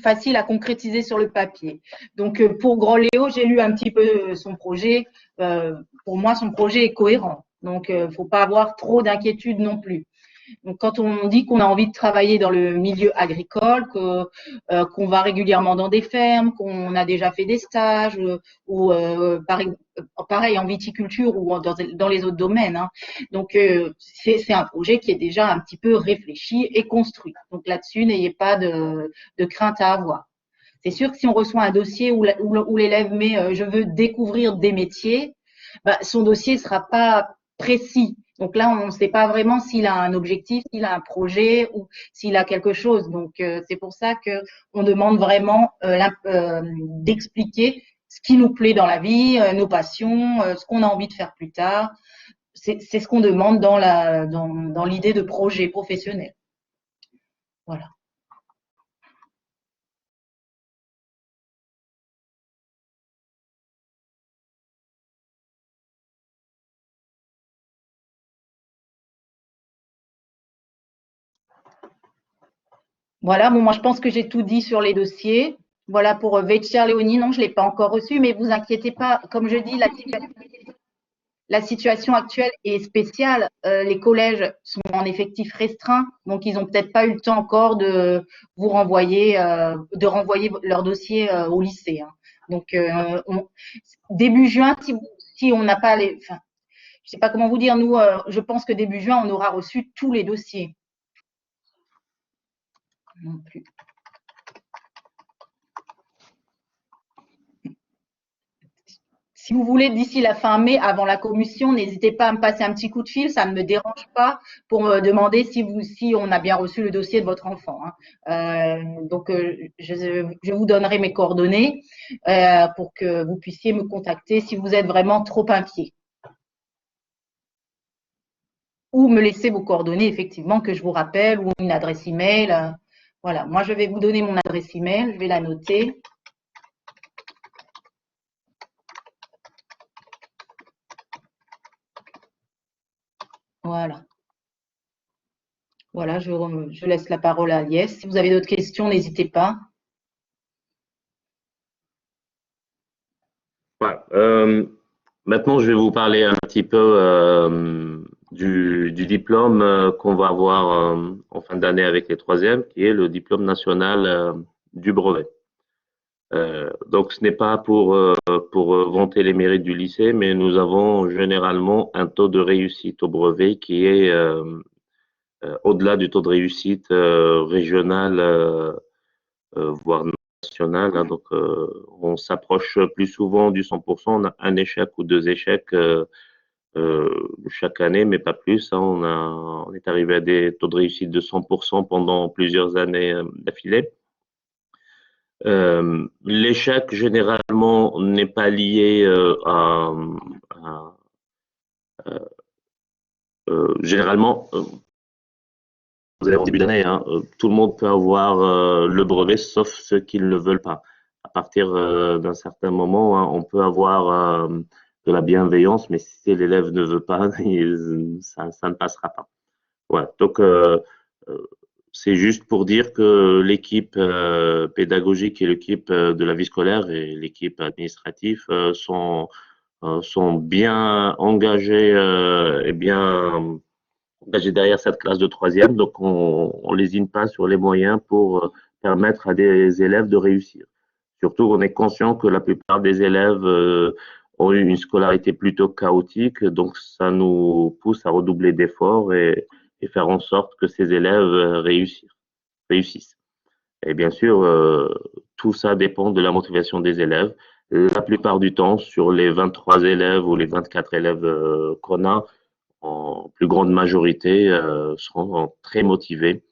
facile à concrétiser sur le papier. Donc, pour Grand Léo, j'ai lu un petit peu son projet. Pour moi, son projet est cohérent. Donc, faut pas avoir trop d'inquiétude non plus. Donc, quand on dit qu'on a envie de travailler dans le milieu agricole, qu'on va régulièrement dans des fermes, qu'on a déjà fait des stages, ou pareil en viticulture ou dans les autres domaines, hein. Donc, c'est un projet qui est déjà un petit peu réfléchi et construit. Donc là-dessus, n'ayez pas de crainte à avoir. C'est sûr que si on reçoit un dossier où l'élève met je veux découvrir des métiers, bah, son dossier ne sera pas précis. Donc là, on ne sait pas vraiment s'il a un objectif, s'il a un projet ou s'il a quelque chose. Donc, c'est pour ça qu'on demande vraiment d'expliquer ce qui nous plaît dans la vie, nos passions, ce qu'on a envie de faire plus tard. C'est ce qu'on demande dans l'idée de projet professionnel. Voilà. Voilà, bon, moi je pense que j'ai tout dit sur les dossiers. Voilà pour Veitcher Léonie, non, je ne l'ai pas encore reçu, mais vous inquiétez pas, comme je dis, la situation actuelle est spéciale. Les collèges sont en effectif restreint, donc ils n'ont peut-être pas eu le temps encore de vous renvoyer, leur dossier au lycée, hein. Donc début juin, si on n'a pas enfin, je sais pas comment vous dire, nous, je pense que début juin, on aura reçu tous les dossiers. Non plus. Si vous voulez, d'ici la fin mai, avant la commission, n'hésitez pas à me passer un petit coup de fil, ça ne me dérange pas, pour me demander si on a bien reçu le dossier de votre enfant, hein. Donc, je vous donnerai mes coordonnées pour que vous puissiez me contacter si vous êtes vraiment trop inquiet. Ou me laisser vos coordonnées, effectivement, que je vous rappelle, ou une adresse email. Voilà, moi je vais vous donner mon adresse email, je vais la noter. Voilà. Voilà, je laisse la parole à Aliès. Si vous avez d'autres questions, n'hésitez pas. Voilà. Maintenant, je vais vous parler un petit peu du diplôme qu'on va avoir en fin d'année avec les troisièmes, qui est le diplôme national du brevet. Donc, ce n'est pas pour vanter les mérites du lycée, mais nous avons généralement un taux de réussite au brevet qui est au-delà du taux de réussite régional, voire national, hein. Donc, on s'approche plus souvent du 100%. On a un échec ou deux échecs chaque année, mais pas plus, hein. On est arrivé à des taux de réussite de 100% pendant plusieurs années d'affilée. L'échec, généralement, n'est pas lié à- généralement, vous allez en début d'année, hein, tout le monde peut avoir le brevet, sauf ceux qui ne le veulent pas. À partir d'un certain moment, hein, on peut avoir de la bienveillance, mais si l'élève ne veut pas, ça ne passera pas. Ouais, donc euh, c'est juste pour dire que l'équipe pédagogique et l'équipe de la vie scolaire et l'équipe administrative sont bien engagées et bien engagées derrière cette classe de troisième. Donc on lésine pas sur les moyens pour permettre à des élèves de réussir. Surtout, on est conscient que la plupart des élèves ont eu une scolarité plutôt chaotique, donc ça nous pousse à redoubler d'efforts et faire en sorte que ces élèves réussissent. Et bien sûr, tout ça dépend de la motivation des élèves. La plupart du temps, sur les 23 élèves ou les 24 élèves qu'on a, en plus grande majorité, seront très motivés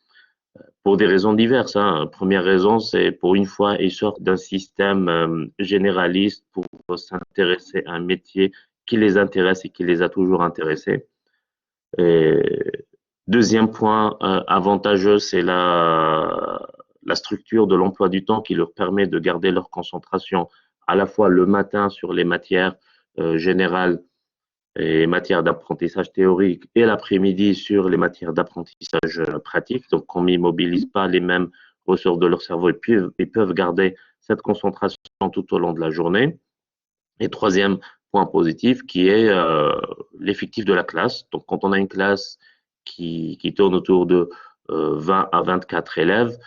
pour des raisons diverses, hein. Première raison, c'est pour une fois, ils sortent d'un système généraliste pour s'intéresser à un métier qui les intéresse et qui les a toujours intéressés. Et deuxième point avantageux, c'est la structure de l'emploi du temps qui leur permet de garder leur concentration à la fois le matin sur les matières générales et matières d'apprentissage théorique et l'après-midi sur les matières d'apprentissage pratique. Donc, on n'immobilise pas les mêmes ressorts de leur cerveau et puis ils peuvent garder cette concentration tout au long de la journée. Et troisième point positif qui est l'effectif de la classe. Donc, quand on a une classe qui tourne autour de 20 à 24 élèves,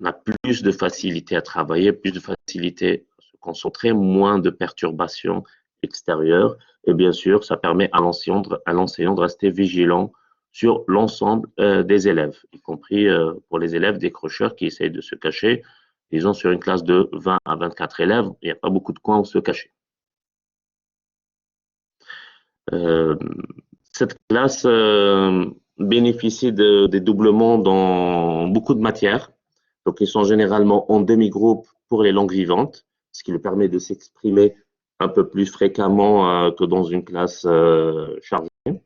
on a plus de facilité à travailler, plus de facilité à se concentrer, moins de perturbations extérieures. Et bien sûr, ça permet à l'enseignant de rester vigilant sur l'ensemble des élèves, y compris pour les élèves décrocheurs qui essayent de se cacher. Disons, sur une classe de 20 à 24 élèves, il n'y a pas beaucoup de coins où se cacher. Euh, cette classe bénéficie des doublements dans beaucoup de matières. Donc, ils sont généralement en demi-groupe pour les langues vivantes, ce qui lui permet de s'exprimer un peu plus fréquemment que dans une classe chargée. Donc,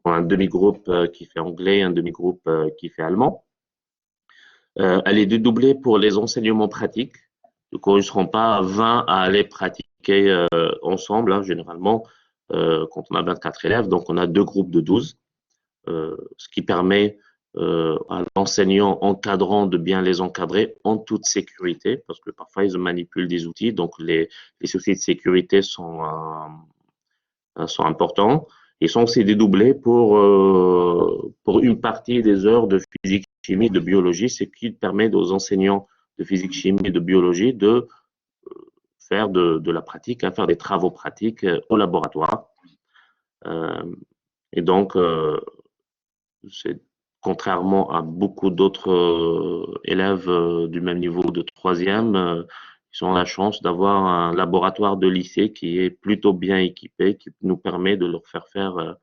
on a un demi-groupe qui fait anglais, un demi-groupe qui fait allemand. Elle est dédoublée pour les enseignements pratiques. Donc, ils ne seront pas 20 à aller pratiquer ensemble, hein, généralement, quand on a 24 élèves. Donc, on a deux groupes de 12, ce qui permet à l'enseignant encadrant de bien les encadrer en toute sécurité, parce que parfois, ils manipulent des outils. Donc, les soucis de sécurité sont importants. Ils sont aussi dédoublés pour une partie des heures de physique, chimie, de biologie, ce qui permet aux enseignants de physique, chimie et de biologie de faire de la pratique, à faire des travaux pratiques au laboratoire. Euh, et donc, c'est contrairement à beaucoup d'autres élèves du même niveau de troisième, ils ont la chance d'avoir un laboratoire de lycée qui est plutôt bien équipé, qui nous permet de leur faire faire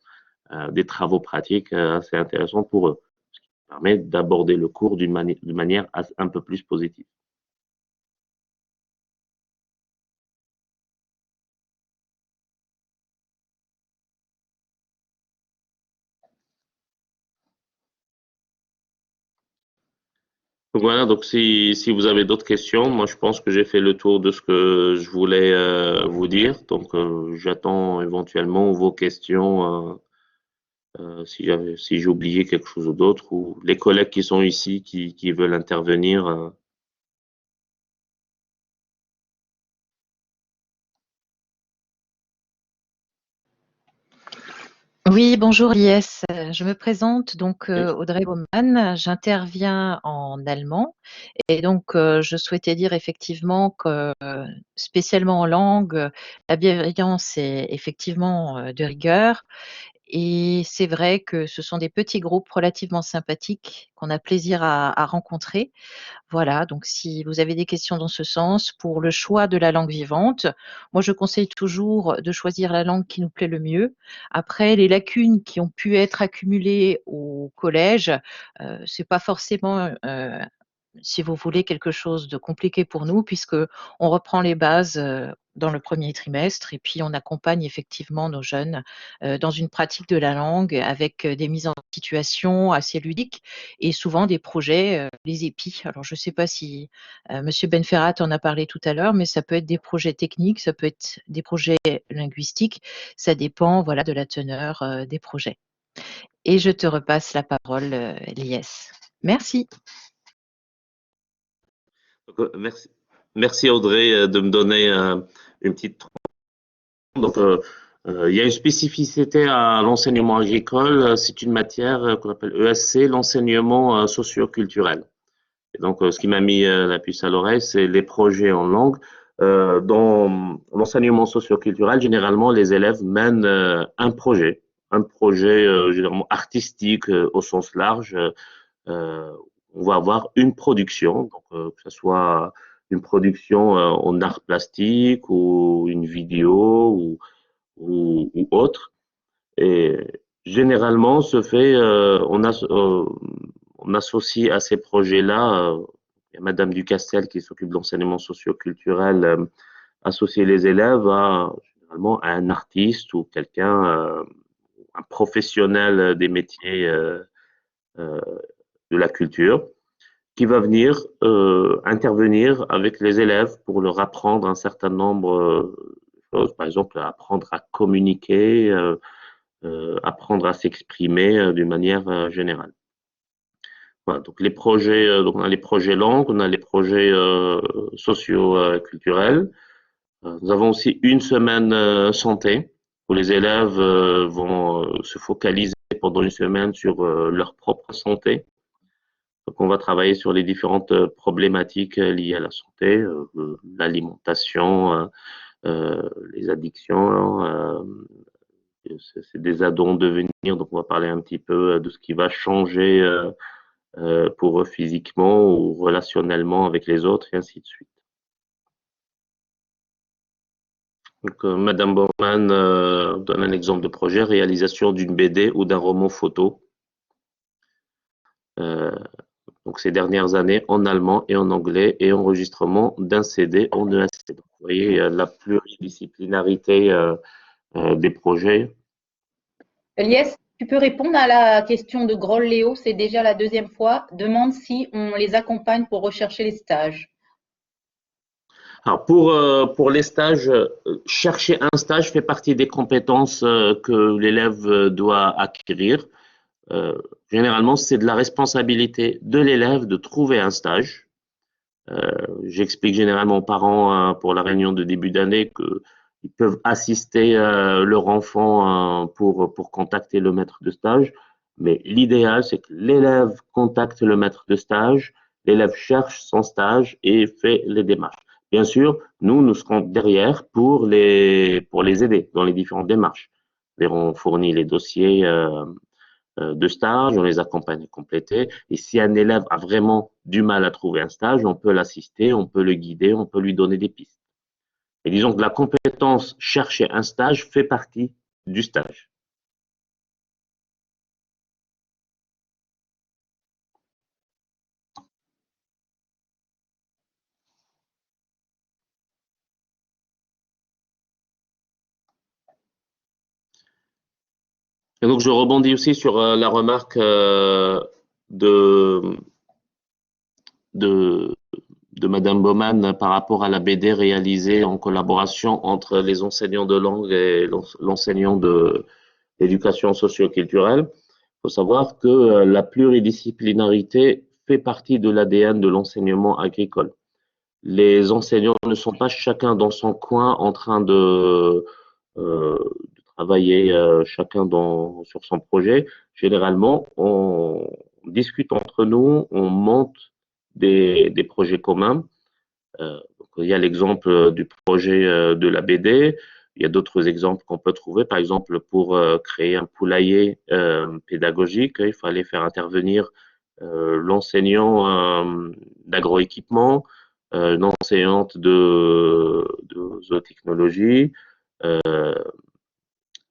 des travaux pratiques assez intéressants pour eux, ce qui permet d'aborder le cours d'une manière un peu plus positive. Donc voilà, donc si vous avez d'autres questions, moi je pense que j'ai fait le tour de ce que je voulais vous dire. Donc j'attends éventuellement vos questions si j'ai oublié quelque chose ou d'autre, ou les collègues qui sont ici qui veulent intervenir. Oui, bonjour Lies. Je me présente donc Audrey Baumann. J'interviens en allemand et donc je souhaitais dire effectivement que spécialement en langue, la bienveillance est effectivement de rigueur et c'est vrai que ce sont des petits groupes relativement sympathiques qu'on a plaisir à rencontrer. Voilà, donc si vous avez des questions dans ce sens, pour le choix de la langue vivante, moi je conseille toujours de choisir la langue qui nous plaît le mieux. Après, les lacunes qui ont pu être accumulées au collège, c'est pas forcément si vous voulez, quelque chose de compliqué pour nous, puisque on reprend les bases dans le premier trimestre et puis on accompagne effectivement nos jeunes dans une pratique de la langue avec des mises en situation assez ludiques et souvent des projets, les épis. Alors, je ne sais pas si Monsieur Benferrat en a parlé tout à l'heure, mais ça peut être des projets techniques, ça peut être des projets linguistiques, ça dépend voilà, de la teneur des projets. Et je te repasse la parole, Lies. Merci. Merci, merci Audrey de me donner une petite. Donc, il y a une spécificité à l'enseignement agricole, c'est une matière qu'on appelle ESC, l'enseignement socio-culturel. Et donc, ce qui m'a mis la puce à l'oreille, c'est les projets en langue. Dans l'enseignement socio-culturel, généralement, les élèves mènent un projet généralement artistique au sens large. On va avoir une production, donc que ce soit une production en art plastique ou une vidéo ou autre. Et généralement, on associe à ces projets-là, il y a Madame Ducastel qui s'occupe de l'enseignement socio-culturel, associer les élèves généralement à un artiste ou quelqu'un, un professionnel des métiers euh, de la culture, qui va venir intervenir avec les élèves pour leur apprendre un certain nombre de choses, par exemple apprendre à communiquer, apprendre à s'exprimer d'une manière générale. Voilà, donc les projets, donc on a les projets langues, on a les projets socio-culturels. Nous avons aussi une semaine santé où les élèves vont se focaliser pendant une semaine sur leur propre santé. Donc, on va travailler sur les différentes problématiques liées à la santé, l'alimentation, les addictions. C'est des ados en devenir, donc on va parler un petit peu de ce qui va changer pour eux physiquement ou relationnellement avec les autres, et ainsi de suite. Donc, Madame Bormann donne un exemple de projet, réalisation d'une BD ou d'un roman photo. Donc, ces dernières années en allemand et en anglais et enregistrement d'un CD en ESC. Donc, vous voyez la pluridisciplinarité des projets. Eliès, tu peux répondre à la question de Groll Léo, c'est déjà la deuxième fois. Demande si on les accompagne pour rechercher les stages. Alors pour les stages, chercher un stage fait partie des compétences que l'élève doit acquérir. Généralement, c'est de la responsabilité de l'élève de trouver un stage. J'explique généralement aux parents pour la réunion de début d'année qu'ils peuvent assister leur enfant pour contacter le maître de stage. Mais l'idéal, c'est que l'élève contacte le maître de stage, l'élève cherche son stage et fait les démarches. Bien sûr, nous serons derrière pour les aider dans les différentes démarches. On fournit les dossiers de stage, on les accompagne à compléter. Et si un élève a vraiment du mal à trouver un stage, on peut l'assister, on peut le guider, on peut lui donner des pistes. Et disons que la compétence chercher un stage fait partie du stage. Et donc, je rebondis aussi sur la remarque de, de, de Madame Baumann par rapport à la BD réalisée en collaboration entre les enseignants de langue et l'enseignant de l'éducation socio-culturelle. Il faut savoir que la pluridisciplinarité fait partie de l'ADN de l'enseignement agricole. Les enseignants ne sont pas chacun dans son coin en train de travailler chacun sur son projet, généralement, on discute entre nous, on monte des projets communs. Donc, il y a l'exemple du projet de la BD. Il y a d'autres exemples qu'on peut trouver. Par exemple, pour créer un poulailler pédagogique, il fallait faire intervenir l'enseignant d'agroéquipement, une enseignante de zootechnologie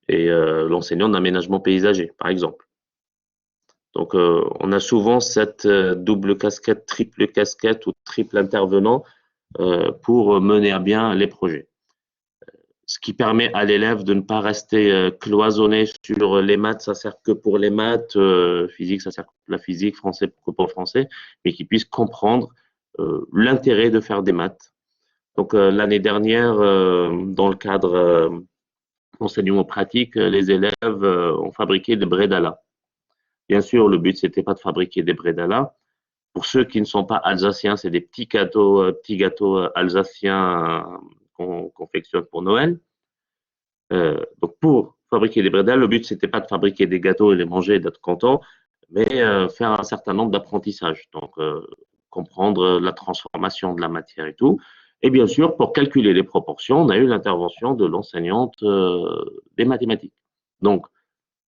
et l'enseignant d'aménagement paysager, par exemple. Donc, on a souvent cette double casquette, triple casquette ou triple intervenant pour mener à bien les projets. Ce qui permet à l'élève de ne pas rester cloisonné sur les maths, ça sert que pour les maths, physique, ça sert que pour la physique, français que pour le français, mais qu'il puisse comprendre l'intérêt de faire des maths. Donc, l'année dernière, dans le cadre d'enseignement pratique, les élèves ont fabriqué des bredala. Bien sûr, le but, c'était pas de fabriquer des bredala. Pour ceux qui ne sont pas alsaciens, c'est des petits gâteaux alsaciens qu'on confectionne pour Noël. Donc, pour fabriquer des bredala, le but, c'était pas de fabriquer des gâteaux et les manger et d'être content, mais faire un certain nombre d'apprentissages. Donc, comprendre la transformation de la matière et tout. Et bien sûr, pour calculer les proportions, on a eu l'intervention de l'enseignante des mathématiques. Donc,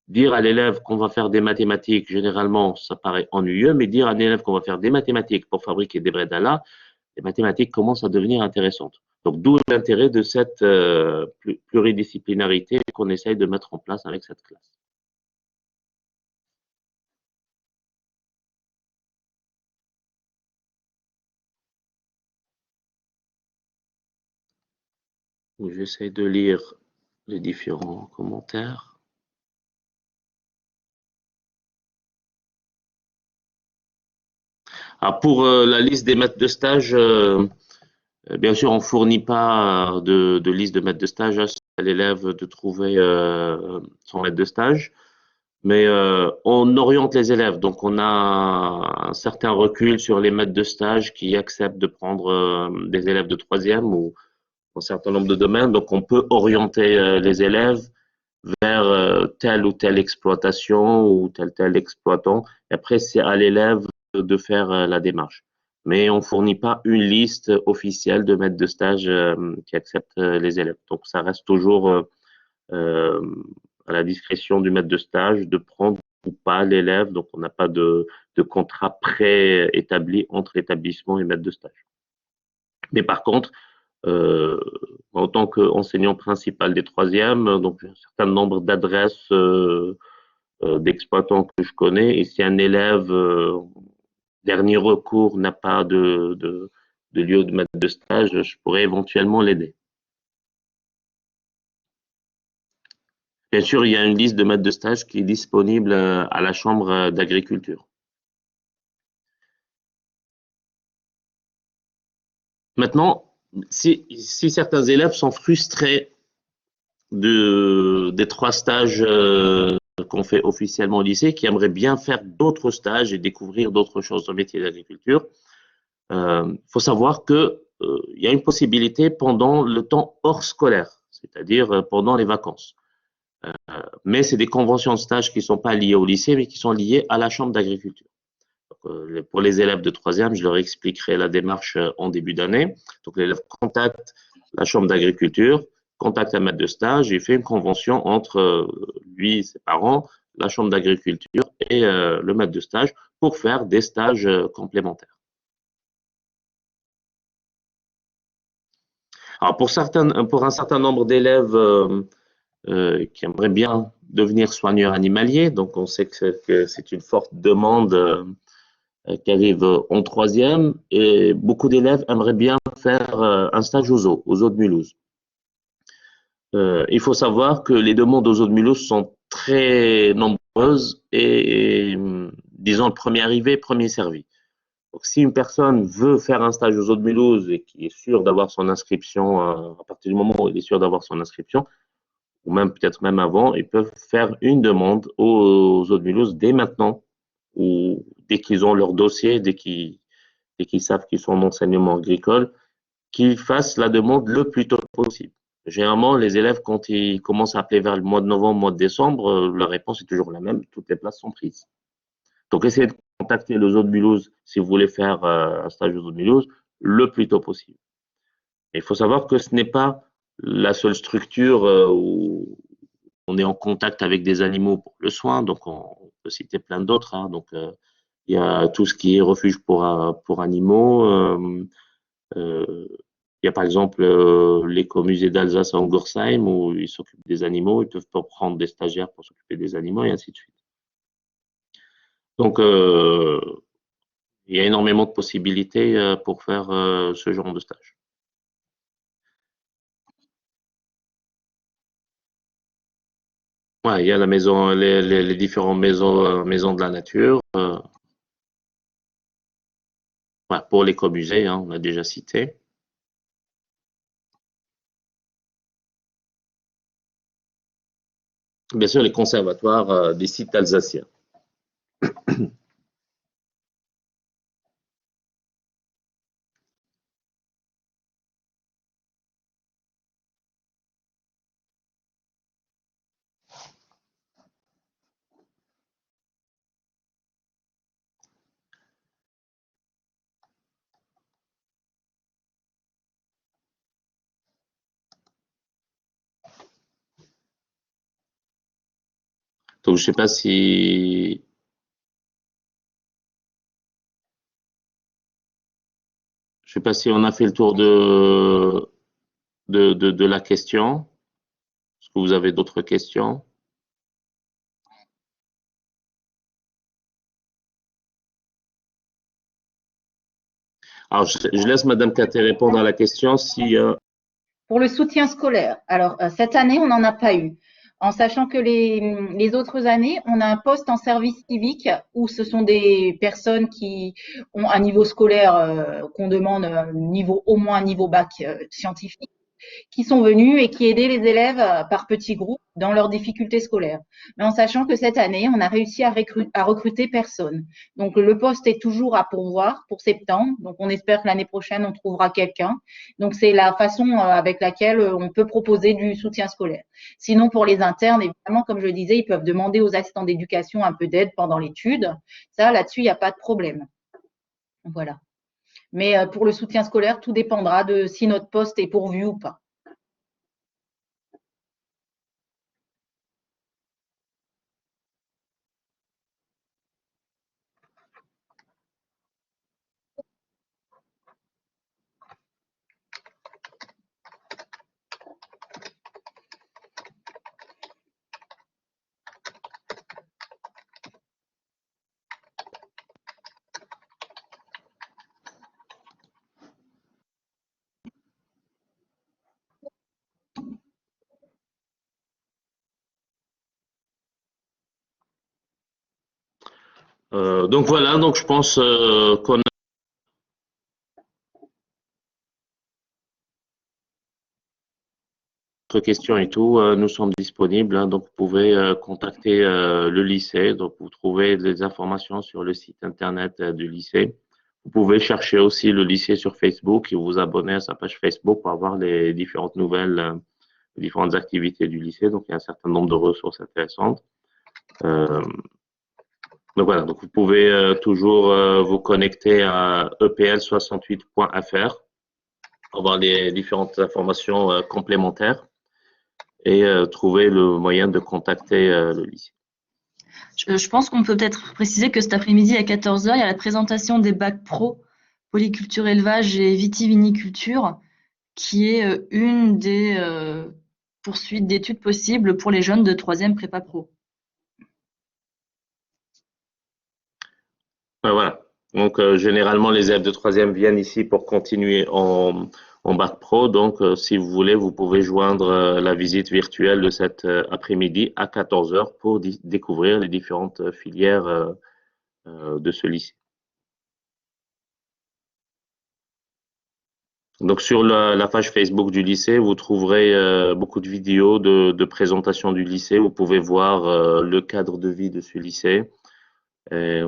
dire à l'élève qu'on va faire des mathématiques, généralement, ça paraît ennuyeux, mais dire à un élève qu'on va faire des mathématiques pour fabriquer des bredala, les mathématiques commencent à devenir intéressantes. Donc, d'où l'intérêt de cette pluridisciplinarité qu'on essaye de mettre en place avec cette classe. J'essaie de lire les différents commentaires. Alors pour la liste des maîtres de stage, bien sûr, on ne fournit pas de liste de maîtres de stage. C'est à l'élève de trouver son maître de stage. Mais on oriente les élèves. Donc, on a un certain recul sur les maîtres de stage qui acceptent de prendre des élèves de troisième ou un certain nombre de domaines. Donc, on peut orienter les élèves vers telle ou telle exploitation ou tel exploitant. Et après, c'est à l'élève de faire la démarche. Mais on ne fournit pas une liste officielle de maîtres de stage qui acceptent les élèves. Donc, ça reste toujours à la discrétion du maître de stage de prendre ou pas l'élève. Donc, on n'a pas de contrat préétabli entre l'établissement et le maître de stage. Mais par contre, en tant qu'enseignant principal des troisièmes, donc j'ai un certain nombre d'adresses d'exploitants que je connais. Et si un élève, dernier recours, n'a pas de lieu de maître de stage, je pourrais éventuellement l'aider. Bien sûr, il y a une liste de maîtres de stage qui est disponible à la Chambre d'agriculture. Maintenant, si certains élèves sont frustrés des 3 stages qu'on fait officiellement au lycée, qui aimeraient bien faire d'autres stages et découvrir d'autres choses au métier d'agriculture, faut savoir que il y a une possibilité pendant le temps hors scolaire, c'est-à-dire pendant les vacances. Mais c'est des conventions de stage qui ne sont pas liées au lycée, mais qui sont liées à la Chambre d'agriculture. Pour les élèves de troisième, je leur expliquerai la démarche en début d'année. Donc, l'élève contacte la Chambre d'agriculture, contacte un maître de stage et fait une convention entre lui et ses parents, la Chambre d'agriculture et le maître de stage pour faire des stages complémentaires. Alors, pour un certain nombre d'élèves qui aimeraient bien devenir soigneurs animaliers, donc on sait que c'est une forte demande qui arrive en troisième, et beaucoup d'élèves aimeraient bien faire un stage aux zoos de Mulhouse. Il faut savoir que les demandes aux zoos de Mulhouse sont très nombreuses et disons, le premier arrivé, premier servi. Donc, si une personne veut faire un stage aux zoos de Mulhouse et qui est sûr d'avoir son inscription, à partir du moment où il est sûr d'avoir son inscription, ou même peut-être même avant, ils peuvent faire une demande aux zoos de Mulhouse dès maintenant, ou dès qu'ils ont leur dossier, dès qu'ils savent qu'ils sont en enseignement agricole, qu'ils fassent la demande le plus tôt possible. Généralement, les élèves, quand ils commencent à appeler vers le mois de novembre, mois de décembre, la réponse est toujours la même, toutes les places sont prises. Donc, essayez de contacter le zoo de Mulhouse si vous voulez faire un stage au zoo de Mulhouse le plus tôt possible. Il faut savoir que ce n'est pas la seule structure où on est en contact avec des animaux pour le soin, donc on peut citer plein d'autres. Hein. Donc, il y a tout ce qui est refuge pour animaux. Il y a par exemple l'écomusée d'Alsace à Ungersheim où ils s'occupent des animaux, ils peuvent pas prendre des stagiaires pour s'occuper des animaux et ainsi de suite. Donc, il y a énormément de possibilités pour faire ce genre de stage. Ouais, il y a la maison, les différentes maisons de la nature. Ouais, pour l'écomusée, hein, on a déjà cité. Bien sûr, les conservatoires des sites alsaciens. Donc, je sais pas si on a fait le tour de la question. Est-ce que vous avez d'autres questions? Alors, je laisse Madame Caté répondre à la question si Pour le soutien scolaire, alors cette année, on n'en a pas eu. En sachant que les autres années, on a un poste en service civique où ce sont des personnes qui ont un niveau scolaire qu'on demande au moins un niveau bac scientifique, qui sont venus et qui aidaient les élèves par petits groupes dans leurs difficultés scolaires. Mais en sachant que cette année, on a réussi à recruter personne. Donc, le poste est toujours à pourvoir pour septembre. Donc, on espère que l'année prochaine, on trouvera quelqu'un. Donc, c'est la façon avec laquelle on peut proposer du soutien scolaire. Sinon, pour les internes, évidemment, comme je le disais, ils peuvent demander aux assistants d'éducation un peu d'aide pendant l'étude. Ça, là-dessus, il n'y a pas de problème. Voilà. Mais pour le soutien scolaire, tout dépendra de si notre poste est pourvu ou pas. donc voilà, donc je pense qu'on a d'autres questions et tout, nous sommes disponibles, hein, donc vous pouvez contacter le lycée, donc vous trouvez des informations sur le site internet du lycée. Vous pouvez chercher aussi le lycée sur Facebook et vous abonner à sa page Facebook pour avoir les différentes nouvelles, les différentes activités du lycée. Donc il y a un certain nombre de ressources intéressantes. Donc voilà, donc vous pouvez toujours vous connecter à epl68.fr pour avoir les différentes informations complémentaires et trouver le moyen de contacter le lycée. Je pense qu'on peut peut-être préciser que cet après-midi à 14 h, il y a la présentation des bacs pro polyculture élevage et vitiviniculture, qui est une des poursuites d'études possibles pour les jeunes de 3e prépa pro. Voilà. Donc généralement les élèves de 3e viennent ici pour continuer en bac pro. Donc si vous voulez, vous pouvez joindre la visite virtuelle de cet après-midi à 14 h pour découvrir les différentes filières de ce lycée. Donc sur la page Facebook du lycée, vous trouverez beaucoup de vidéos de présentation du lycée. Vous pouvez voir le cadre de vie de ce lycée. Et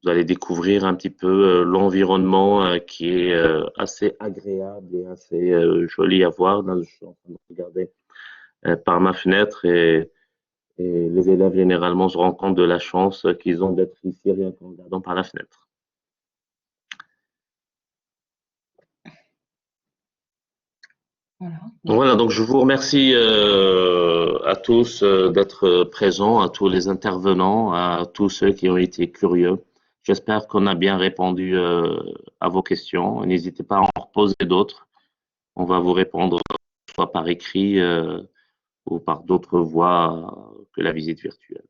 Vous allez découvrir un petit peu l'environnement qui est assez agréable et assez joli à voir. Là, je suis en train de regarder par ma fenêtre et les élèves généralement se rendent compte de la chance qu'ils ont d'être ici rien qu'en regardant par la fenêtre. Voilà. Voilà, donc je vous remercie à tous d'être présents, à tous les intervenants, à tous ceux qui ont été curieux. J'espère qu'on a bien répondu à vos questions. N'hésitez pas à en reposer d'autres. On va vous répondre soit par écrit ou par d'autres voies que la visite virtuelle.